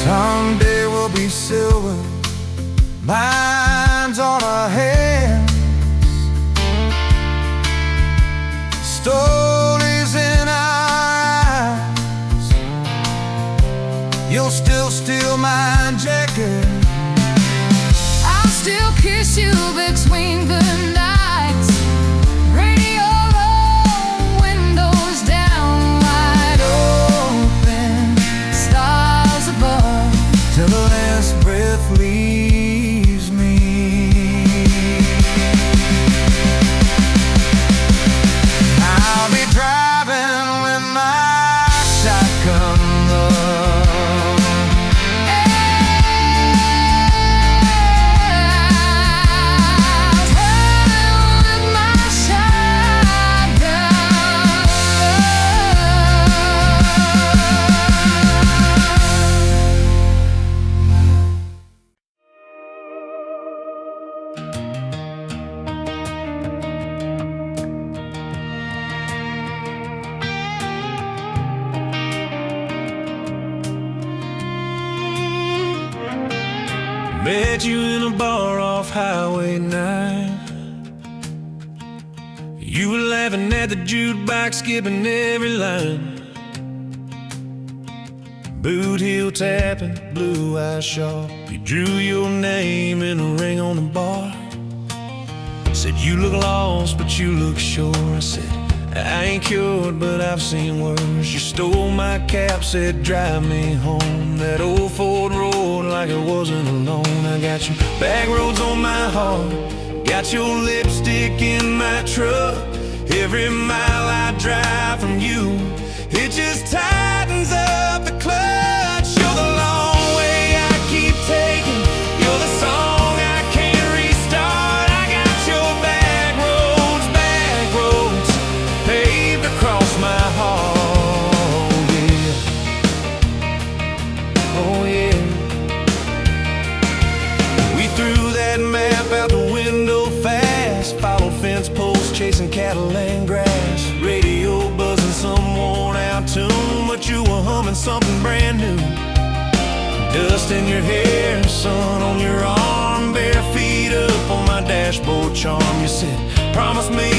Someday we'll be silver, minds on our hands, stories in our eyes. You'll still steal my jacket, I'll still kiss you between the nights. Radio low, windows down, wide open, stars above, till the last breath leaves me. I'll be driving with my shotgun love, running with my shotgun. Met you in a bar off Highway 9. You were laughing at the jukebox, skipping every line. Boot heel tapping, blue eyes sharp. You drew your name in a ring on the bar. Said you look lost, but you look sure. I said I ain't cured, but I've seen worse. You stole my cap, said drive me home. That old Ford road like it wasn't alone. I got your back roads on my heart, got your lipstick in my truck. Every mile I drive from you, it just tightens up the clutch. You're the long way I keep taking, you're the song I can't restart. I got your back roads paved across my heart, yeah. Oh yeah. We threw that map out the window fast, followed fence posts, chasing cattle and grass. Radio buzzing some worn out tune, but you were humming something brand new. Dust in your hair, sun on your arm, bare feet up on my dashboard charm. You said, promise me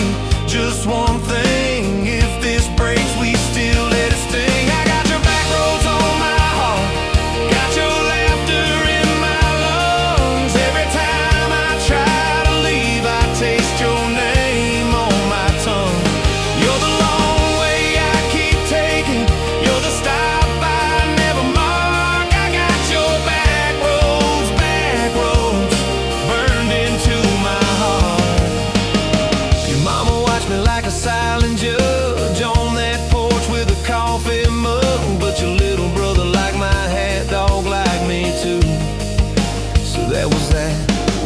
just one thing, if this breaks we still let it sting. I got your back roads on my heart, got your laughter in my lungs. Every time I try to leave, I taste your name on my tongue. You're the long way I keep taking, you're the stop I never mark. I got your back roads burned into my heart. Your mama watched me like a silent judge on that porch with a coffee mug, but your little brother liked my hat, dog like me too. So that was that.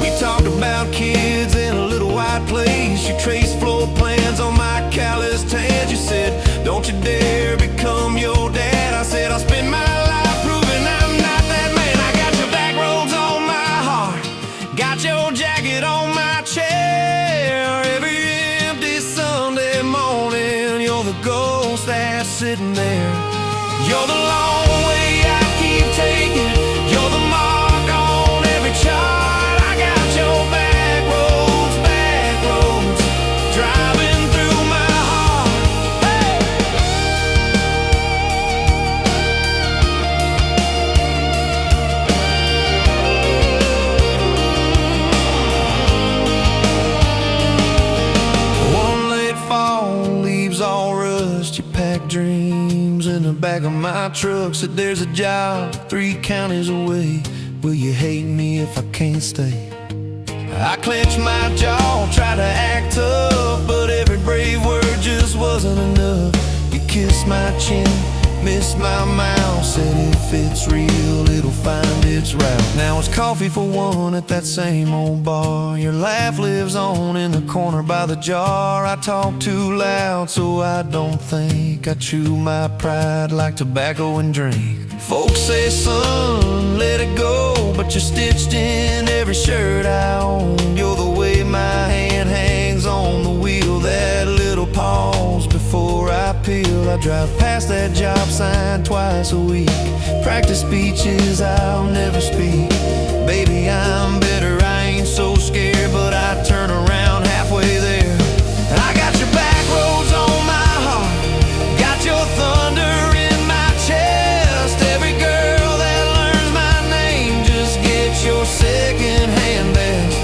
We talked about kids in a little white place. You traced floor plans on my calloused hands. You said, don't you dare become your dad. I said, I'll spend my life proving I'm not that man. I got your back roads on my heart, got your jacket on my chair. Every empty Sunday morning, you're the ghost that's sitting there. You're the long way I keep taking, you're the mark on every chart. I got your back roads driving through my heart. Hey! One late fall, leaves all rust. You pack dreams in the back of my truck. Said there's a job 3 counties away. Will you hate me if I can't stay? I clenched my jaw, tried to act tough, but every brave word just wasn't enough. You kissed my chin, Miss my mouth, said if it's real, it'll find its route. Now it's coffee for one at that same old bar. Your laugh lives on in the corner by the jar. I talk too loud, so I don't think. I chew my pride like tobacco and drink. Folks say, son, let it go, but you're stitched in every shirt I own. You're the way my hand hangs on the wheel, that little pause before I peel. I drive past that job sign twice a week. Practice speeches I'll never speak. Baby, I'm better, I ain't so scared, but I turn around halfway there. I got your back roads on my heart, got your thunder in my chest. Every girl that learns my name just gets your second-hand best.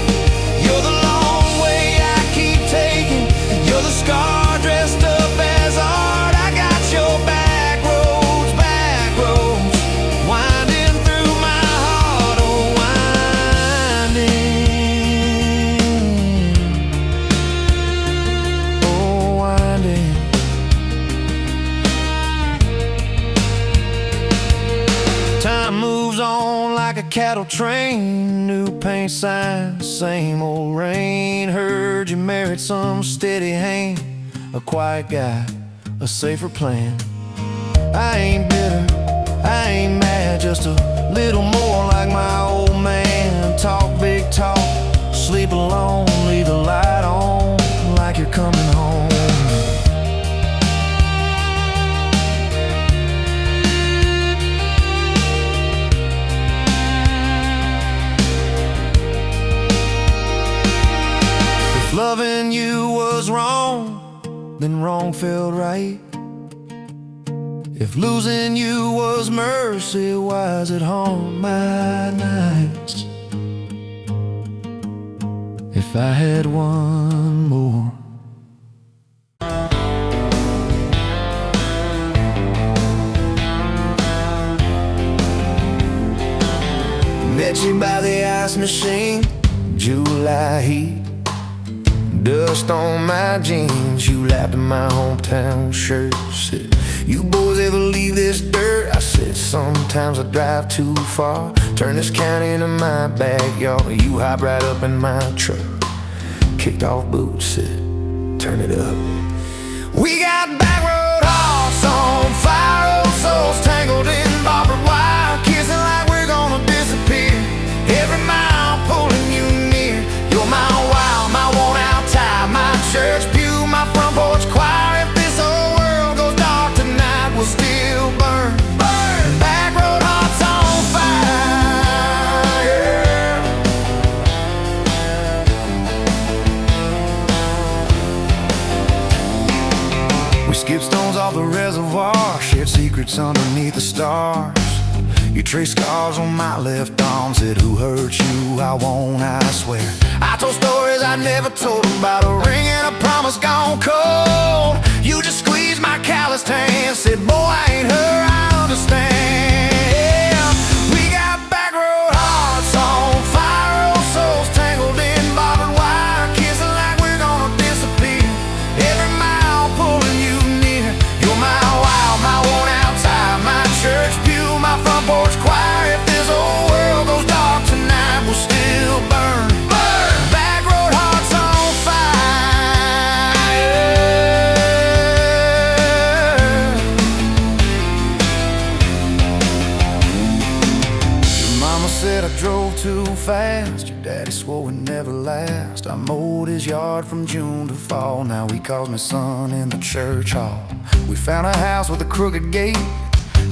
You're the long way I keep taking, you're the scar dressed up as art. I got your back roads, winding through my heart, oh winding. Time moves on like a cattle train, new paint signs, same old rain. Heard you married some steady hand, a quiet guy, a safer plan. I ain't bitter, I ain't mad, just a little more like my old man. Talk big talk, sleep alone, leave the light on like you're coming home. If loving you was wrong, then wrong felt right. If losing you was mercy, why is it haunt my nights? If I had one more. Met you by the ice machine, July heat, dust on my jeans. You lapped in my hometown shirt, said, you boys ever leave this dirt? I said, sometimes I drive too far, turn this county into my backyard. You hop right up in my truck, kicked off boots, said, turn it up. We got back road hearts on fire, old souls tangled in barbed wire, kissing like we're gonna disappear. Every mile pulling you near. You're my wow, my worn out tie, my church pew, my front porch choir. If this whole world goes dark tonight, we'll still burn. Burn. Back road hearts on fire. We skip stones off the reservoir, shared secrets underneath the stars. You trace scars on my left arm, said who hurt you, I won't, I swear. I told stories I never told about a ring and a promise gone cold. You just squeezed my calloused hand, said boy I ain't her, I understand. We got back road hearts on fire, old souls tangled in barbed wire, kissing like we're gonna disappear. Every mile pulling you near. You're my wow, my worn out tie, my church pew, my front porch choir. If this whole world goes dark tonight, we'll still burn. Burn. Back road hearts on fire. Your mama said I drove too fast, your daddy swore we'd never last. I mowed his yard from June to fall, now he calls me son in the church hall. We found a house with a crooked gate,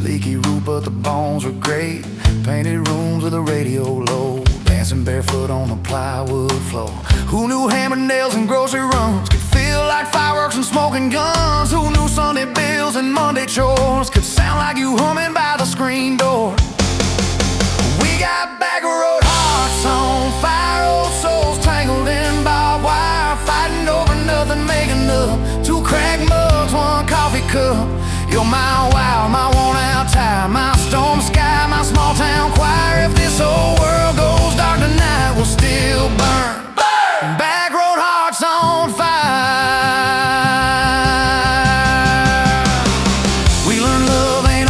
leaky roof but the bones were great. Painted rooms with a radio low, dancing barefoot on the plywood floor. Who knew hammer nails and grocery runs could feel like fireworks and smoking guns? Who knew Sunday bills and Monday chores could sound like you humming by the screen door? We got back road hearts on fire, old souls tangled in barbed wire, fighting over nothing, making up two cracked mugs, one coffee cup. You're my wow, my worn out tie, my storm sky, my small town choir. If this whole world goes dark tonight, we'll still burn. Burn. Back road hearts on fire. We learned love ain't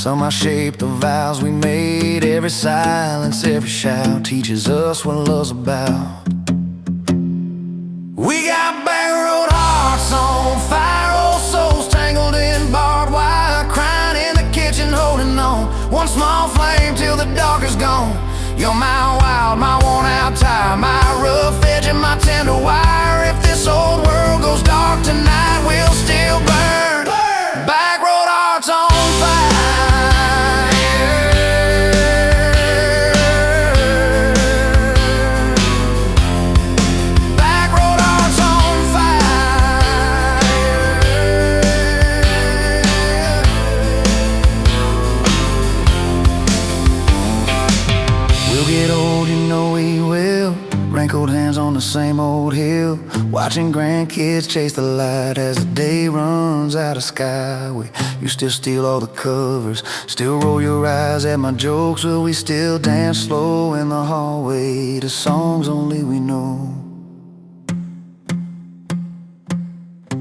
Somehow shape the vows we made. Every silence, every shout teaches us what love's about. We got back road hearts on fire, old souls tangled in barbed wire, crying in the kitchen, holding on. One small flame till the dark is gone. You're my wild, my worn out tire, my rough edge and my tender wire. If this old world goes dark tonight, we'll still burn. Back road hearts on fire. Wrinkled hands on the same old hill, watching grandkids chase the light as the day runs out of skyway. You still steal all the covers, still roll your eyes at my jokes. Will we still dance slow in the hallway to songs only we know?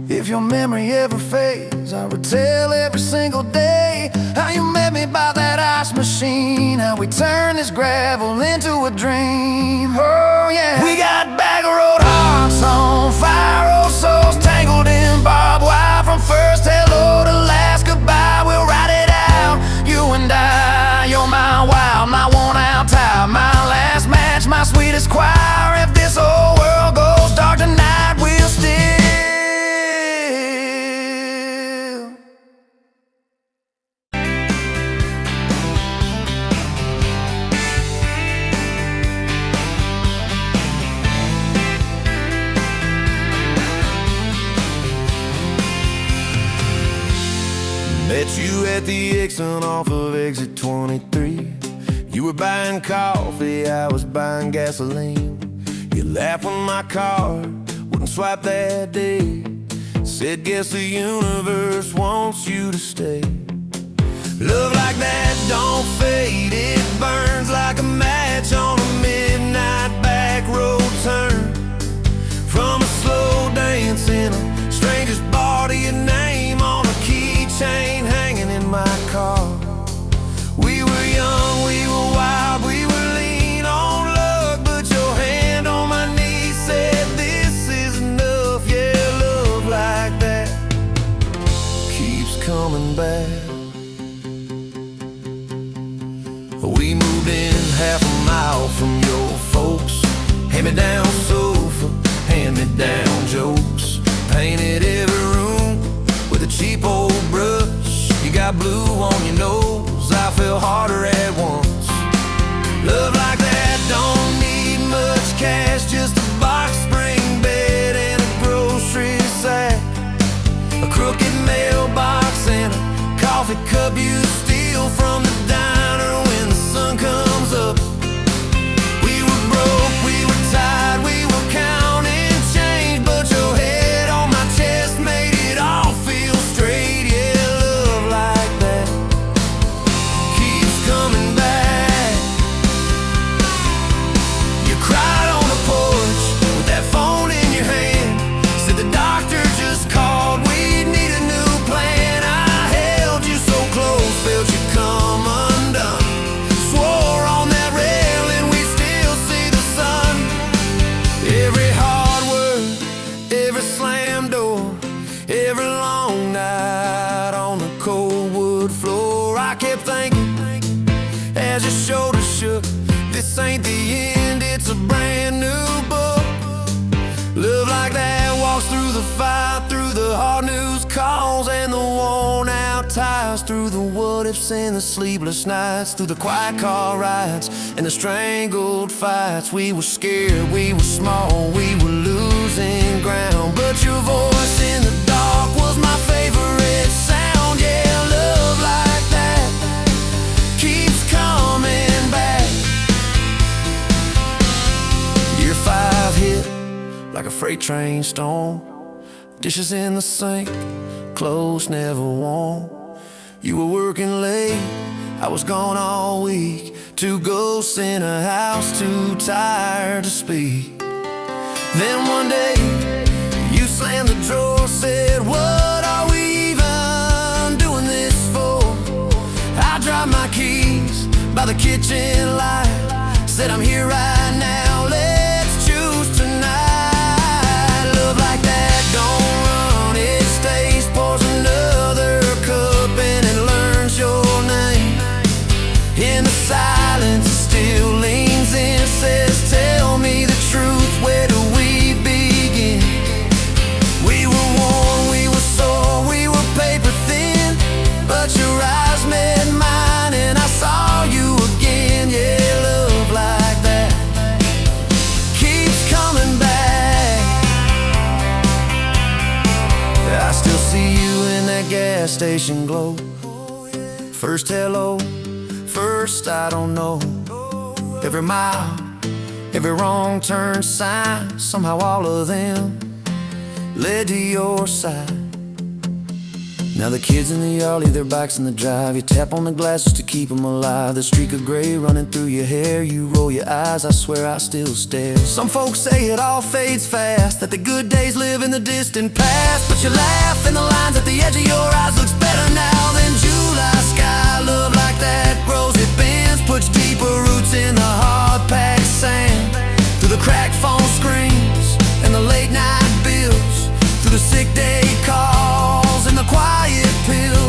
If your memory ever fades, I retell every single day how you met me by that ice machine, how we turned this gravel into a dream. Oh yeah, we got back road hearts on fire, old souls tangled in barbed wire. From first hello to last goodbye, we'll ride it out, you and I. You're my wild, my worn out tire, my last match, my sweetest choir. If this whole world goes dark tonight, we'll still met you at the exit off of exit 23. You were buying coffee, I was buying gasoline. You laughed when my card wouldn't swipe that day. Said, guess the universe wants you to stay. Love like that don't fade, it burns like a match on a midnight back road turn. From a slow dance in a stranger's bar to your name on a keychain hanging in my car. We were young, we were wild, we were lean on luck, but your hand on my knee said this is enough. Yeah, love like that keeps coming back. We moved in half a mile from your folks. Hand-me-down sofa, hand-me-down jokes. Painted every room with a cheap old brush. You got blue on your nose, I fell harder at once. Love like that don't need much cash, just a box spring bed and a grocery sack, a crooked mailbox and a coffee cup you steal from the diner when the sun comes up. We were broke, we were tired, we were counting change, but your head on my chest made it all feel straight. Yeah, love like that keeps coming back. You cried on the porch with that phone in your hand, said the doctor just called, we need a new plan. I held you so close, felt you come undone, swore on that railing we still see the sun. Every hard word, every slam door, every long night on the cold wood floor, I kept thinking as your shoulders shook, this ain't the end, it's a brand new book. Love like that walks through the fight, through the hard news calls and the worn out tires, through the what ifs and the sleepless nights, through the quiet car rides and the strangled fights. We were scared, we were small, we were losing ground, but your voice in the dark was my favorite sound. Yeah, love like that keeps coming back. Year 5 hit like a freight train storm, dishes in the sink, clothes never warm. You were working late, I was gone all week, 2 ghosts in a house too tired to speak. Then one day you slammed the drawer, said, what are we even doing this for? I kitchen light. Said I'm here right now, let's choose tonight. Love like that don't run, it stays. Pours another cup and it learns your name. In the silence it still leans in, says tell me the truth, where do we begin? We were worn, we were sore, we were paper thin, but your eyes met mine and I saw you again. Yeah, love like that keeps coming back. I still see you in that gas station glow. First hello, first I don't know. Every mile, every wrong turn sign, somehow all of them led to your side. Now the kids in the yard leave their bikes in the drive. You tap on the glasses to keep them alive. The streak of gray running through your hair. You roll your eyes, I swear I still stare. Some folks say it all fades fast, that the good days live in the distant past. But you laugh and the lines at the edge of your eyes looks better now than July sky. Love like that grows, it bends, puts deeper roots in the hard-packed sand. Through the cracked phone screens and the late night bills, through the sick day calls and the quiet pill.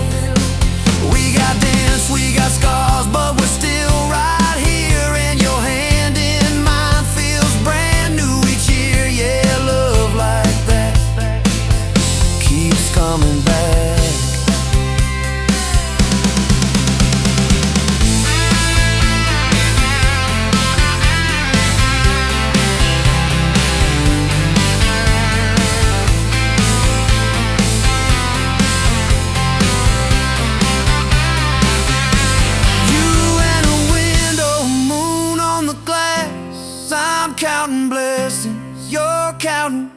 We got dents, we got scars, but we're still right here. And your hand in mine feels brand new each year. Yeah, love like that keeps coming back. Counting blessings, you're counting.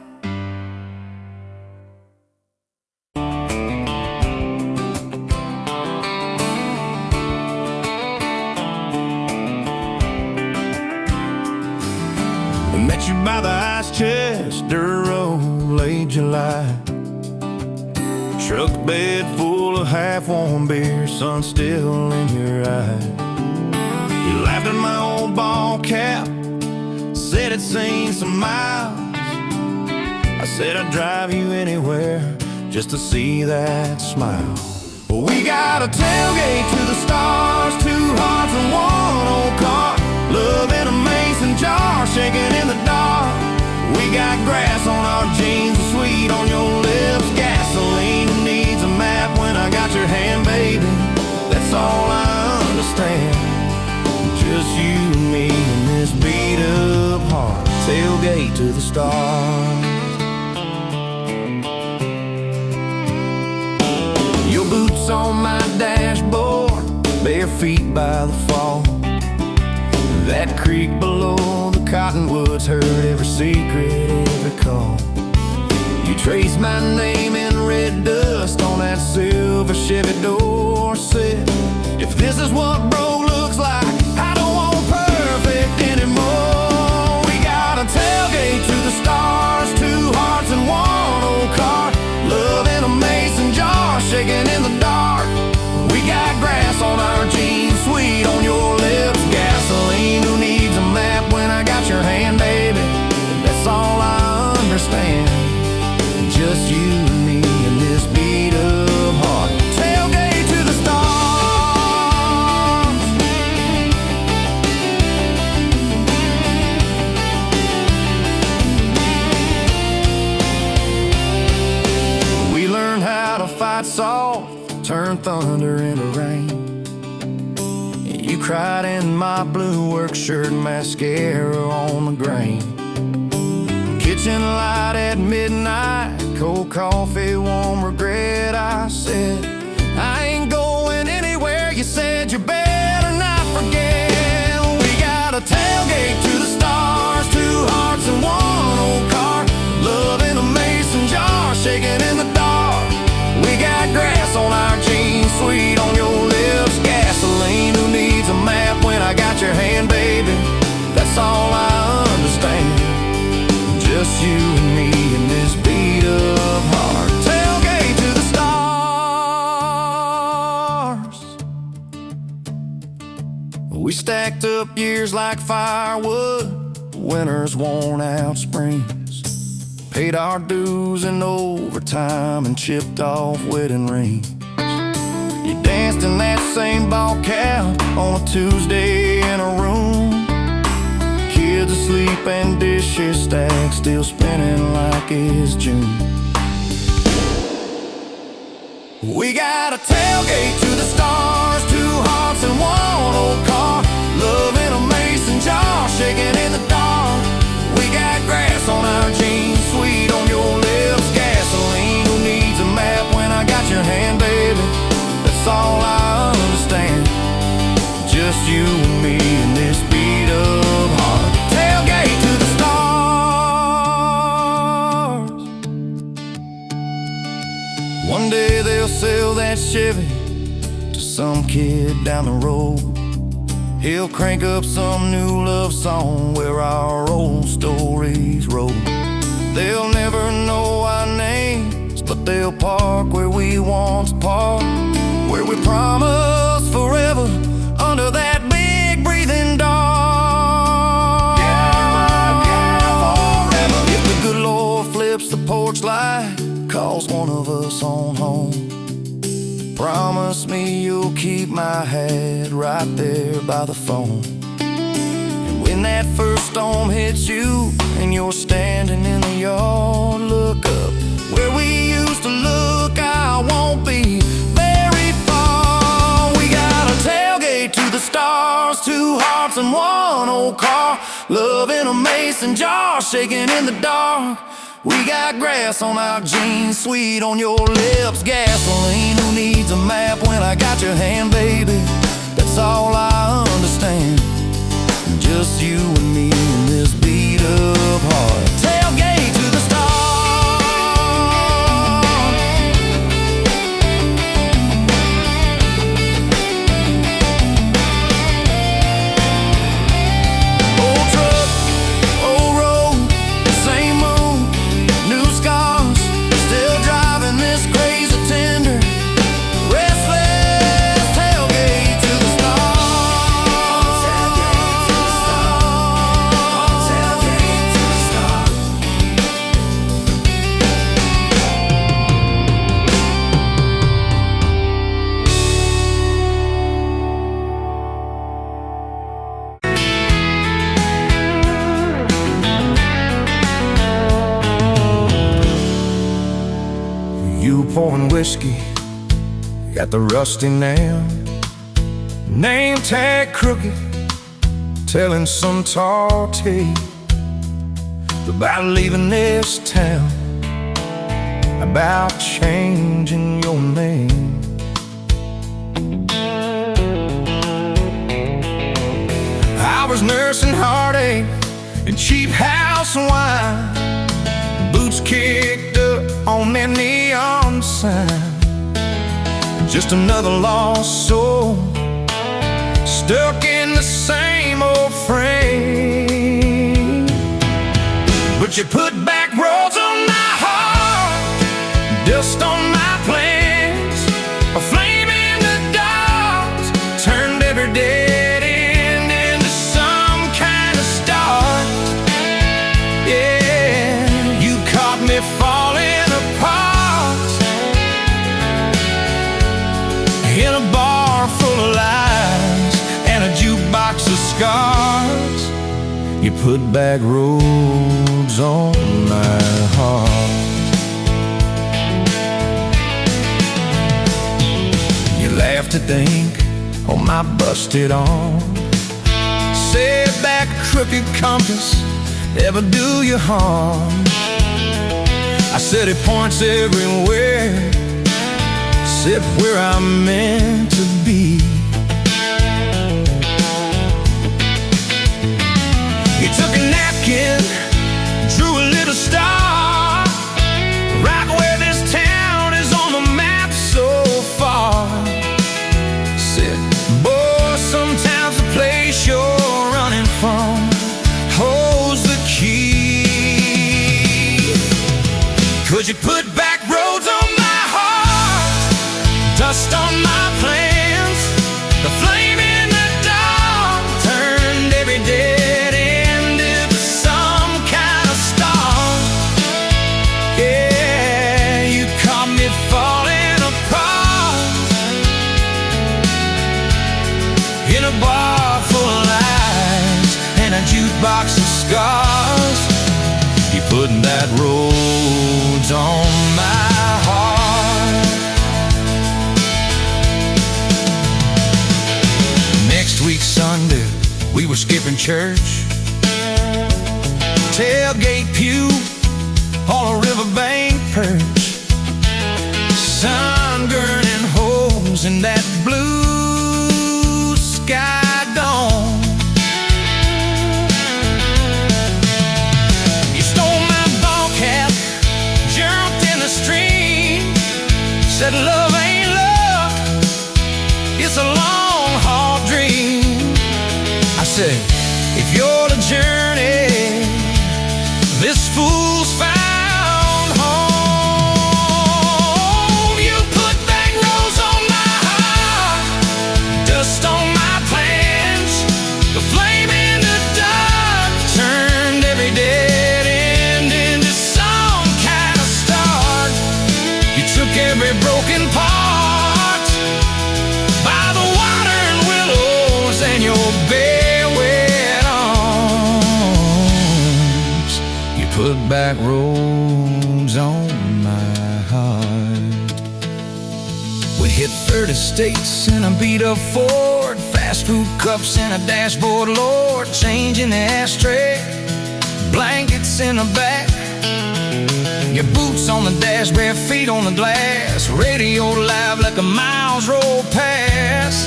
We met you by the ice chest, dirt road, late July. Truck bed full of half-warm beer, sun still in your eye. You laughed at my old ball cap, said it's seen some miles. I said I'd drive you anywhere just to see that smile. We got a tailgate to the stars, two hearts and one old car. Love in a mason jar, shaking in the dark. We got grass on our jeans, sweet on your lips. Gasoline needs a map when I got your hand, baby. That's all I understand. Just you and me in this beat up heart, tailgate to the stars. Your boots on my dashboard, bare feet by the fall. That creek below the cottonwoods heard every secret, every call. You traced my name in red dust on that silver Chevy Dorset. If this is what broke looks like, I don't want perfect anymore. We got a tailgate to the stars, two hearts and one old car. Love in a mason jar, shaking in the dark. We got grass on our jeans, sweet on your lips. Gasoline, who needs a map when I got your hand, baby? That's all I understand. Just you and me in this beat up heart, tailgate to the stars. We learned how to fight soft, turn thunder into rain. You cried in my blue work shirt, mascara on the grain. Kitchen light at midnight, cold coffee, warm regret. I said, I ain't going anywhere. You said you better not forget. We got a tailgate to the stars, two hearts and one old car. Love in a mason jar, shaking in the dark. We got grass on our jeans, sweet on your lips. Gasoline, who needs a map when I got your hand, baby? That's all I understand. Just you and me in this beat up heart, tailgate to the stars. We stack stacked up years like firewood, winters worn out springs. Paid our dues in overtime and chipped off wedding rings. You danced in that same ball cap on a Tuesday in a room. Kids asleep and dishes stacked, still spinning like it's June. We got a tailgate to the stars, 2 hearts and 1 old car. Love in a mason jar, shaking in the dark. We got grass on our jeans, sweet on your lips, gasoline. Who needs a map when I got your hand, baby? That's all I understand. Just you and me in this beat up heart. Tailgate to the stars. One day they'll sell that Chevy to some kid down the road. He'll crank up some new love song where our old stories roll. They'll never know our names, but they'll park where we once parked, where we promised forever under that big breathing dog. Yeah, forever. If the good Lord flips the porch light, calls one of us on home, promise me you'll keep my hat right there by the phone. And when that first storm hits you and you're standing in the yard, look up where we used to look. I won't be very far. We got a tailgate to the stars, 2 hearts and 1 old car. Love in a mason jar, shaking in the dark. We got grass on our jeans, sweet on your lips, gasoline. Who needs a map when I got your hand, baby? That's all I understand. Just you and me in this beat up heart. Tailgate to the stars. Old truck, old road, same moon, new scars, still driving this crazy tender, restless. Tailgate to the stars. Tailgate to the stars. Tailgate to the stars. You pouring whiskey, got the rusty nail, name tag crooked, telling some tall tale about leaving this town, about changing your name. I was nursing heartache and cheap house wine, boots kicked up on that neon sign. Just another lost soul, stuck in the same old frame. But you put back roads on my heart, dust on my plans, a flame in the dark, turned every dead end into some kind of start. Yeah, you caught me falling apart in a bar full of lies and a jukebox of scars. You put back roads on my heart. You laughed to think on my busted arm, said that crooked compass ever do you harm. I said it points everywhere except where I'm meant to be. You took a napkin, drew a little star, right where this town is on the map so far. Said, boy, sometimes the place you're running from holds the key. 'Cause you put back roads on my heart, dust on my plans, box of scars. You put that rose on my heart. Next week Sunday, we were skipping church. Tailgate pew on a riverbank perch. Sun burning holes in that blue sky dome. You stole my ball cap, jumped in the stream, said love ain't love, it's a long haul dream. I said, if you're the journey this fool's found home, you put back rose on my heart, dust on my plans. The flame in the dark turned every dead end into some kind of start. You took every broken part by the water and willows and your bare wet arms. You put back rose on my heart. We hit 30 states in a beat-up Ford, fast food cups in a dashboard, Lord, change in the ashtray, blankets in the back, your boots on the dash, bare feet on the glass, radio live like a miles roll past,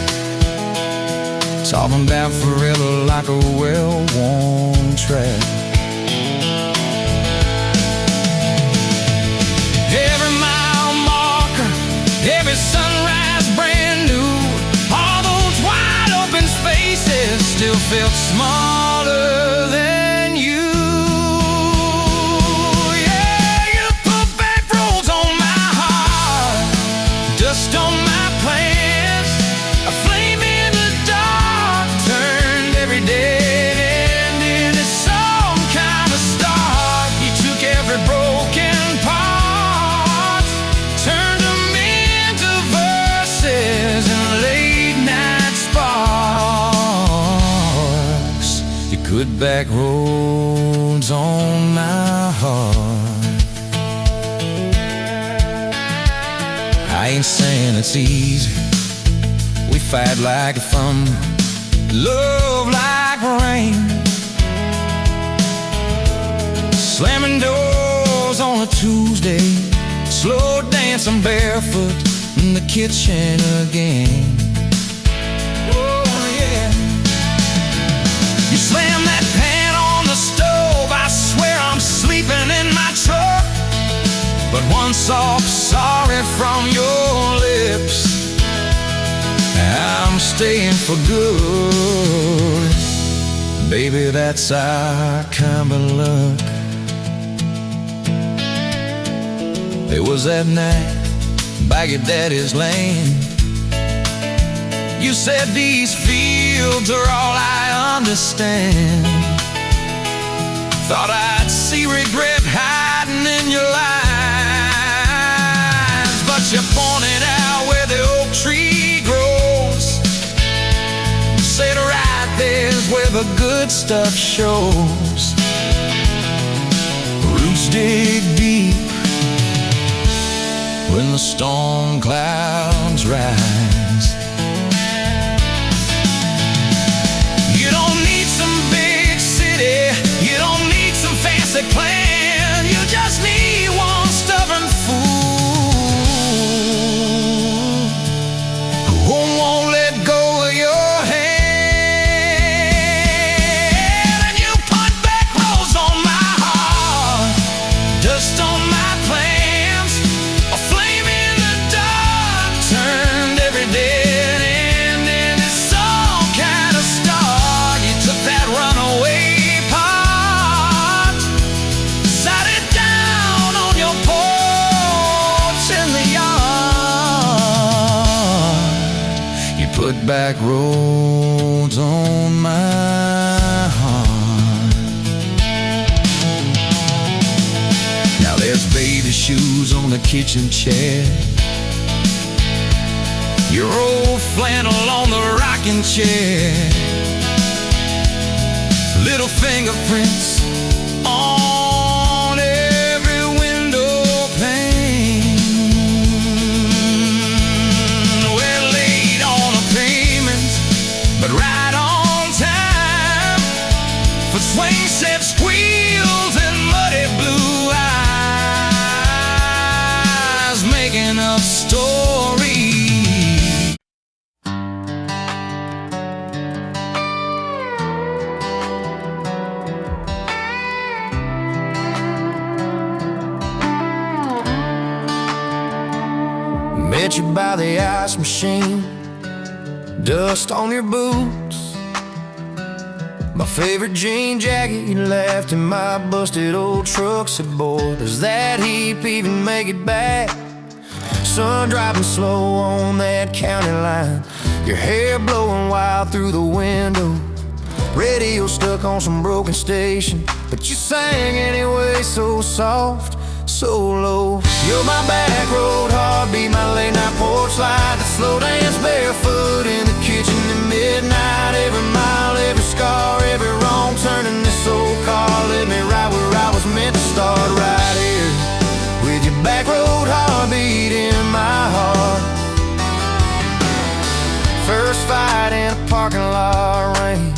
talking about forever like a well-worn track. Every mile marker, every sunrise brand new, all those wide open spaces still felt smaller than you. Yeah, you put back roads on my heart, dust on my plans, a flame in the dark turned every dead end into some kind of start. You took every broken part, turned them into verses and late night sparks. You put back roads on my heart. I ain't saying it's easy. We fight like thunder, love like rain, slamming doors on a Tuesday, slow dancing barefoot in the kitchen again. Oh yeah. You slam that pan on the stove, I swear I'm sleeping in my truck. But one soft sorry from your lips, I'm staying for good. Baby, that's our kind of luck. It was that night by your daddy's land. You said these fields are all I understand. Thought I'd see regret hiding in your eyes, but you pointed out where the oak tree grows. Said right there's where the good stuff shows. Roots dig deep when the storm clouds rise. You don't need some big city, you don't need some fancy plan, you just need one stubborn fool who won't let go of your hand. And you put back rose on my heart, dust on my plans, a flame in the dark turned every dead end into some kind of star. You took that runaway part, sat it down on your porch in the yard. You put back roads on my heart. Now there's baby shoes on the kitchen chair, your old flannel on the rocking chair, little fingerprints on every window pane. We're late on a payment, but right on time for swing set squeals and muddy blue eyes making up stories. Met you by the ice machine, dust on your boots, my favorite jean jacket you left in my busted old truck. Said, boy, does that heap even make it back? Sun driving slow on that county line, your hair blowing wild through the window, radio stuck on some broken station, but you sang anyway, so soft, so low. You're my back road heartbeat, my late night porch light, the slow dance barefoot in the kitchen at midnight. Every mile, every scar, every wrong turn in this old car led me right where I was meant to start, right here with your back road heartbeat in my heart. First fight in a parking lot rain,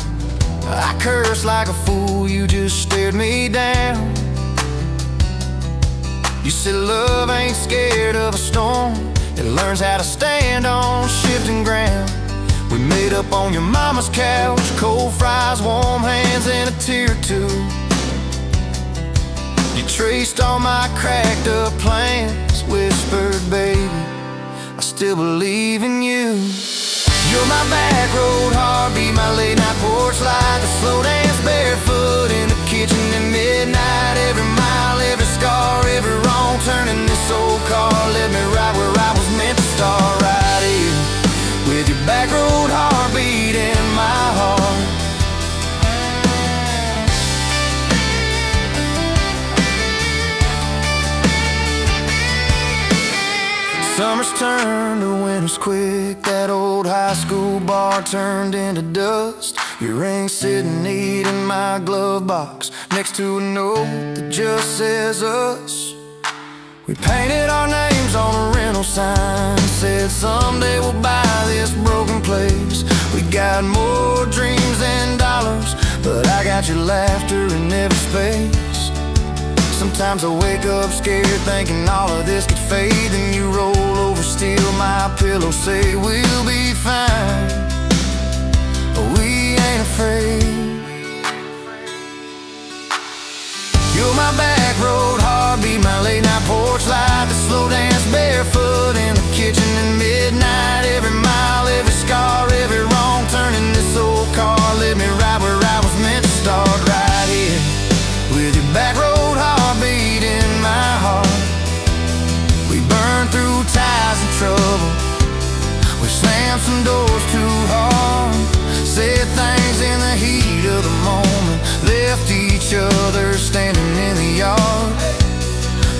I cursed like a fool, you just stared me down. You said love ain't scared of a storm, it learns how to stand on shifting ground. We made up on your mama's couch, cold fries, warm hands, and a tear or two. You traced all my cracked up plans, whispered, baby, I still believe in you. You're my back road heartbeat, my late night porch light, the slow dance barefoot in the kitchen at midnight. Every mile, every scar, every wrong turn in this old car led me right where I was meant to start, right here with your back road heartbeat in my heart. Summer's turned to winter's quick, that old high school bar turned into dust. Your ring sitting neat in my glove box, next to a note that just says us. We painted our names on a rental sign, said someday we'll buy this broken place. We got more dreams than dollars, but I got your laughter in every space. Sometimes I wake up scared thinking all of this could fade, then you roll over, steal my pillow, say we'll be fine, but we ain't afraid. You're my back road heartbeat, my late night porch light, the slow dance barefoot in the kitchen at midnight. Every mile, every scar, every wrong turn in this old car led me right where I was meant to start, right here with your back road heartbeat in my heart. We burned through ties and trouble, we slammed some doors too hard, said things in the heat of the moment, left each other standing in the yard.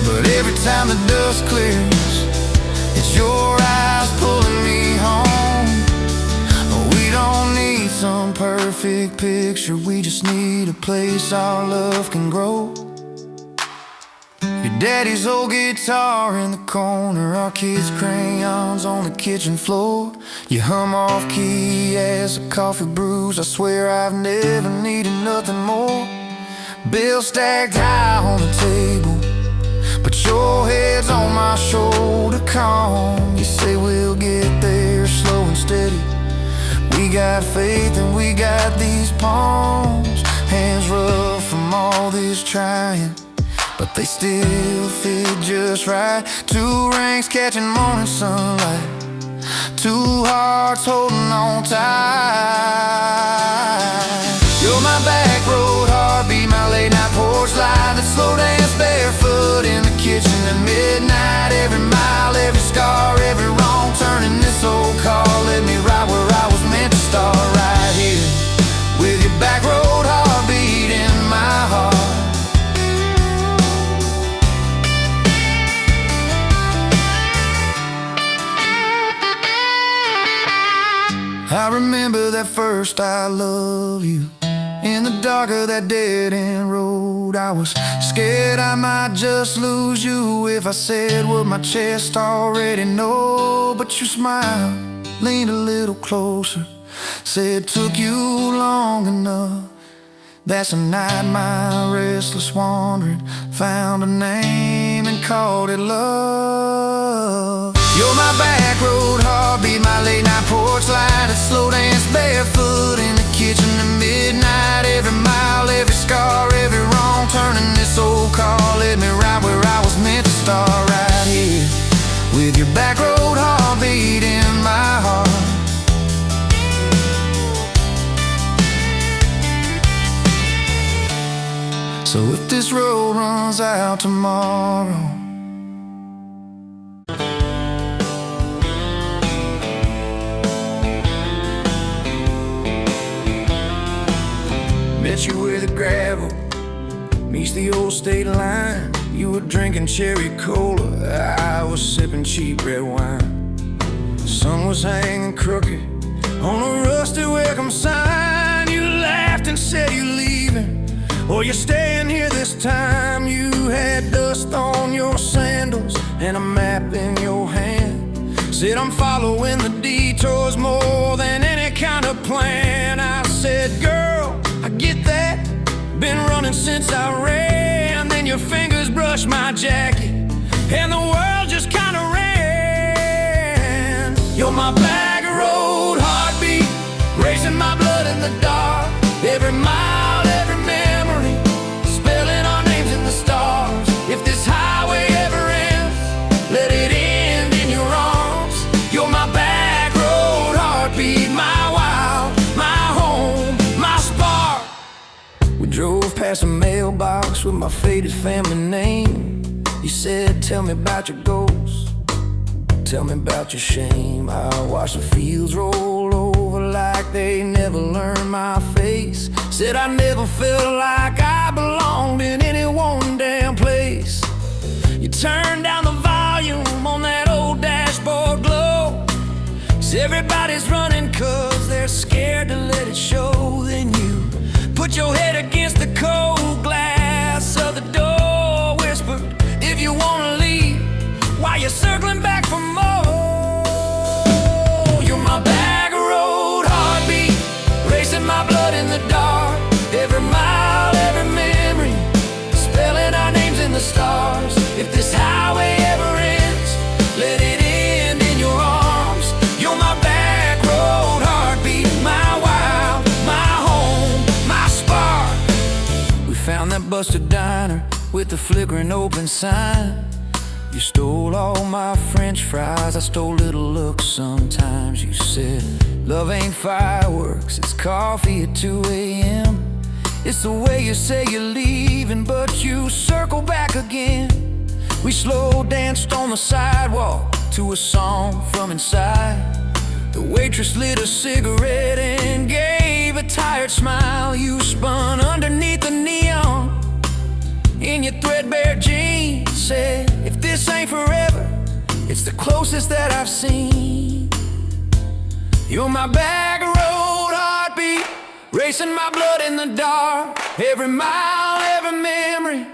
But every time the dust clears, it's your eyes pulling me home. We don't need some perfect picture, we just need a place our love can grow. Your daddy's old guitar in the corner, our kids' crayons on the kitchen floor. You hum off key as the coffee brews, I swear I've never needed nothing more. Bills stacked high on the table, but your head's on my shoulder, calm. You say we'll get there slow and steady. We got faith and we got these palms, hands rough from all this trying, but they still fit just right. Two rings catching morning sunlight, two hearts holding on tight. You're my back road heartbeat, my late night porch light, that slow dance barefoot in the kitchen at midnight. Every mile, every scar, every wrong turn in this old car led me right where I was meant to start, right here with your back road heartbeat in my heart. I remember that first I love you in the dark of that dead-end road. I was scared I might just lose you if I said what my chest already know. But you smiled, leaned a little closer, said took you long enough. That's a night my restless wandering found a name and called it love. You're my back road heartbeat, my late night porch light, a slow dance barefoot in the kitchen at midnight. Every mile, every scar, every wrong turn in this old car led me right where I was meant to start, right here with your back road heartbeat in my heart. So if this road runs out tomorrow, met you where the gravel meets the old state line. You were drinking cherry cola, I was sipping cheap red wine. The sun was hanging crooked on a rusty welcome sign. You laughed and said you're leaving, or you're staying here this time. You had dust on your sandals and a map in your hand. Said I'm following the detours more than any kind of plan. I said, girl, I get that, been running since I ran. Then your fingers brushed my jacket and the world just kinda ran. You're my back road heartbeat, racing my blood in the dark. Every mile, every memory, spelling our names in the stars. If this highway ever ends, let it end in your arms. You're my back road heartbeat, my wild, my home, my spark. We drove past a mailbox with my faded family name. You said, tell me about your goals, tell me about your shame. I watched the fields roll over like they never learned my face. Said I never felt like I belonged in any one damn place. You turned down the volume on that old dashboard glow. 'Cause everybody's running 'cause they're scared to let it show. Then you put your head against the cold glass of the door, whispered, if you wanna leave, why you circling back for more? You're my back road heartbeat, racing my blood in the dark. Every mile, every memory, spelling our names in the stars. If this highway ever ends, let it end in your arms. You're my back road heartbeat, my wild, my home, my spark. We found that busted diner with the flickering open sign. You stole all my french fries, I stole little looks sometimes. You said, love ain't fireworks, it's coffee at 2 a.m. It's the way you say you're leaving, but you circle back again. We slow danced on the sidewalk to a song from inside. The waitress lit a cigarette and gave a tired smile. You spun underneath the neon in your threadbare jeans. Said, if this ain't forever, it's the closest that I've seen. You're my back road heartbeat, racing my blood in the dark. Every mile, every memory,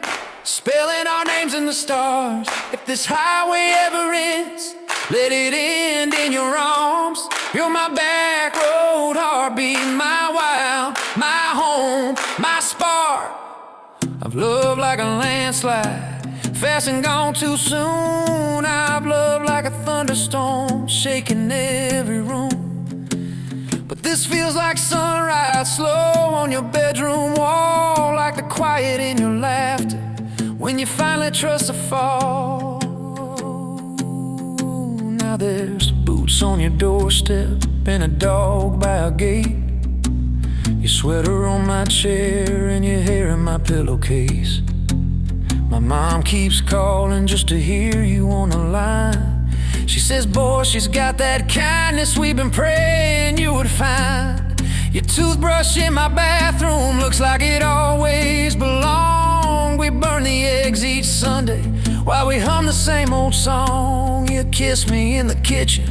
spelling our names in the stars. If this highway ever ends, let it end in your arms. You're my back road heartbeat, my wild, my home, my spark. I've loved like a landslide, fast and gone too soon. I've loved like a thunderstorm, shaking every room. But this feels like sunrise, slow on your bedroom wall, like the quiet in your laughter when you finally trust a fall. Now there's boots on your doorstep and a dog by a gate. Your sweater on my chair and your hair in my pillowcase. My mom keeps calling just to hear you on the line. She says, boy, she's got that kindness we've been praying you would find. Your toothbrush in my bathroom looks like it always belonged. We burn the eggs each Sunday while we hum the same old song. You kiss me in the kitchen,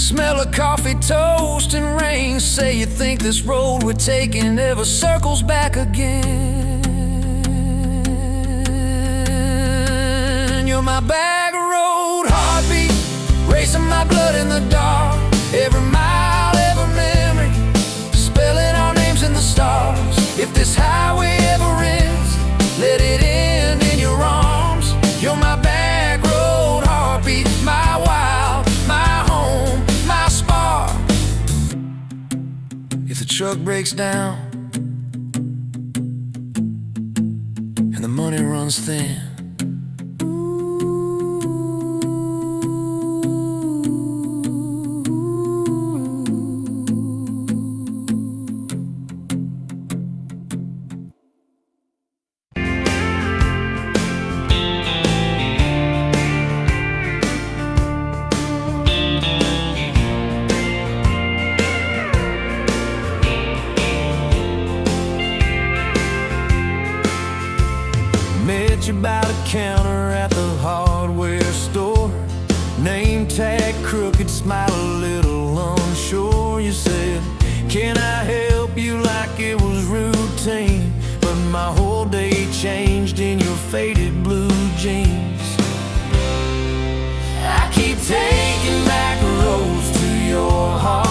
Smell of coffee, toast, and rain. Say you think this road we're taking ever circles back again. You're my back road heartbeat, racing my blood in the dark. Every mile, every memory, spelling our names in the stars. If this highway ever ends, let it end in your arms. You're my back road heartbeat, my wild, my home, my spark. If the truck breaks down and the money runs thin, by the counter at the hardware store, name tag crooked, smile a little unsure. You said, can I help you, like it was routine, but my whole day changed in your faded blue jeans. I keep taking back roads to your heart,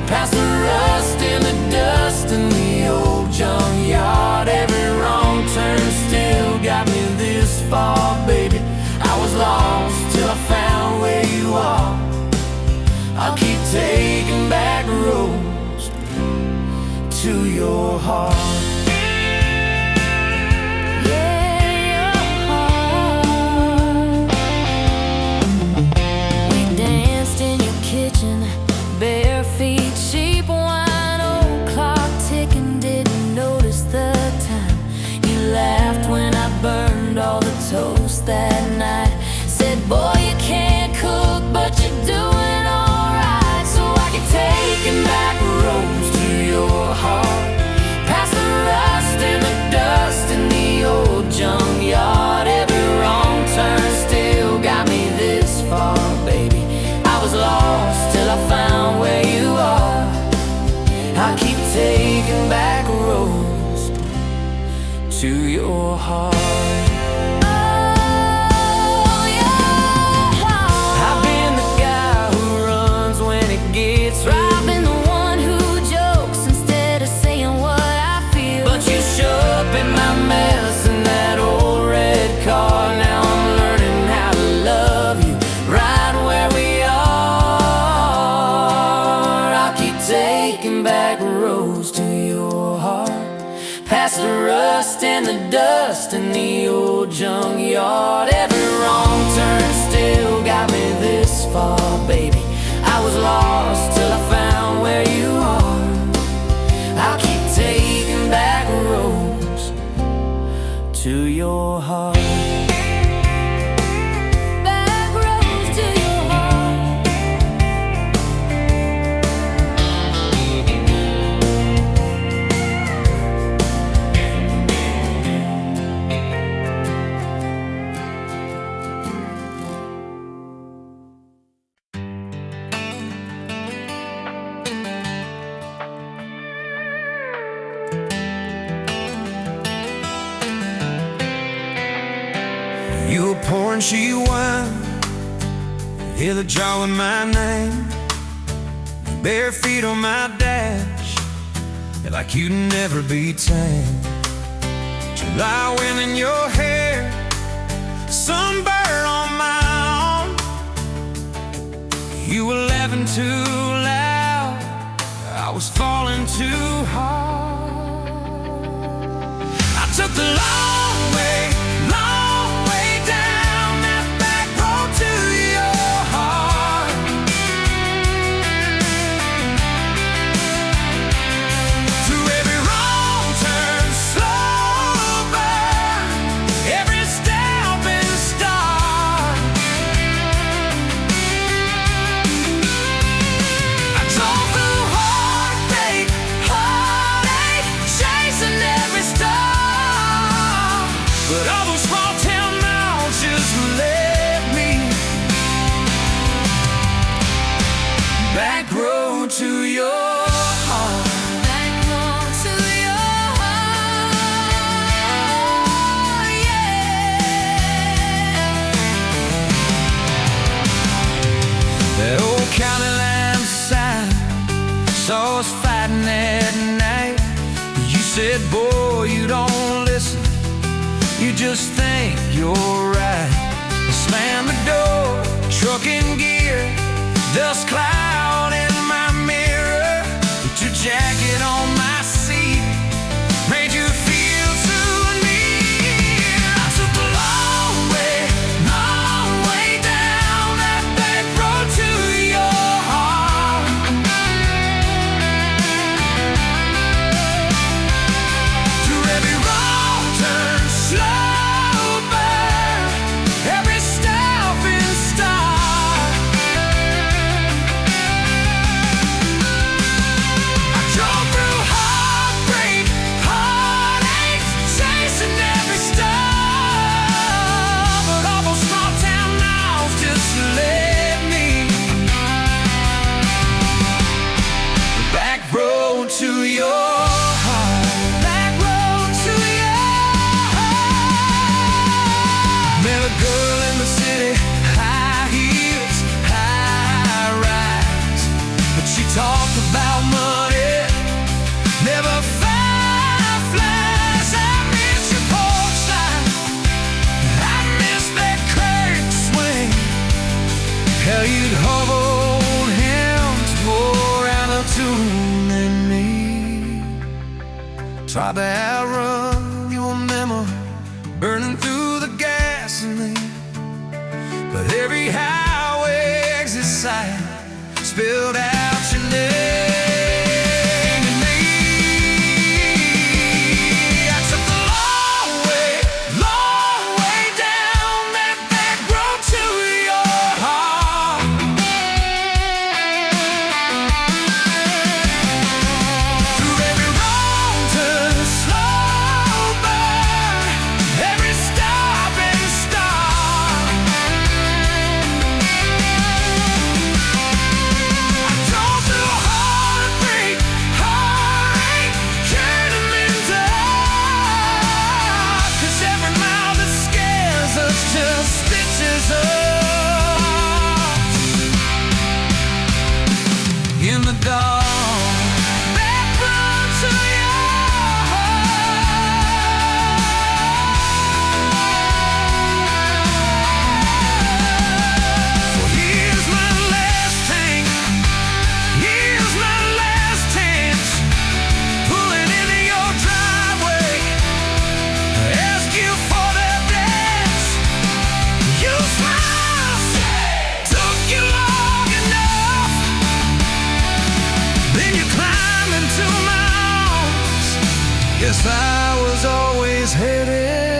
past the rust and the dust in the old junkyard. Every wrong turn still got me this far, baby. I was lost till I found where you are. I'll keep taking back roads to your heart. Bare feet, cheap wine, old clock ticking, didn't notice the time. You laughed when I burned all the toast that night. Said, boy, you can't cook, but you're doing alright. So I keep taking back roads to your heart, past the rust and the dust in the old junkyard. Every wrong turn still got me this far, baby. I was lost till I found where you are. I keep taking back roads to your heart. Oh, your heart. I've been the guy who runs when it gets real. I've been the one who jokes instead of saying what I feel. But you show up in my mess in that old red car. Now I'm learning how to love you right where we are. Taking back roads to your heart, past the rust and the dust in the old junkyard. Every wrong turn still got me this far, baby. I was lost till I found where you are. I'll keep taking back roads to your heart. You were pouring she wine, hear the jar with my name, bare feet on my dash, like you'd never be tamed. July wind in your hair, sunburn on my arm. You were laughing too loud, I was falling too hard. I took the long way down that back road to your heart. Through every wrong turn, slow burn, every step and start. I drove through heartache, chasing every star. But all those small town miles just left me to your heart. Back road to your heart, yeah. That old county line sign saw us fighting that night. You said, boy, you don't listen, you just think you're right. Slam the door, truck in gear, dust cloud in my mirror. Put your jacket on my seat, made you feel too near. I took a long way down that back road to your heart. Through every wrong turn, slow burn, every stop and start. I drove through heartbreak, heartaches, chasing every star. But all those small town knobs just led me back road to your heart. Back road to your heart. Met a girl in the city, high heels, high rise. But she talked about money, never fireflies. I miss your porch light, I miss that curtain swing. How you'd hold hands more out of tune than me. Tried to outrun your memory, burning through the gasoline. But every highway exit sign spilled out your name to me. I took the long way down that back road to your heart. Through every wrong turn, slow burn, every stop and start. I drove through heartbreak, heartache, turning me dark. 'Cause every mile that scares us just stitches us in the dark. Back road to your heart. Well, here's my last tank, here's my last chance. Pulling into your driveway, ask you for that dance. You smile, took you long enough. Then you climb into my arms. Guess I was always headed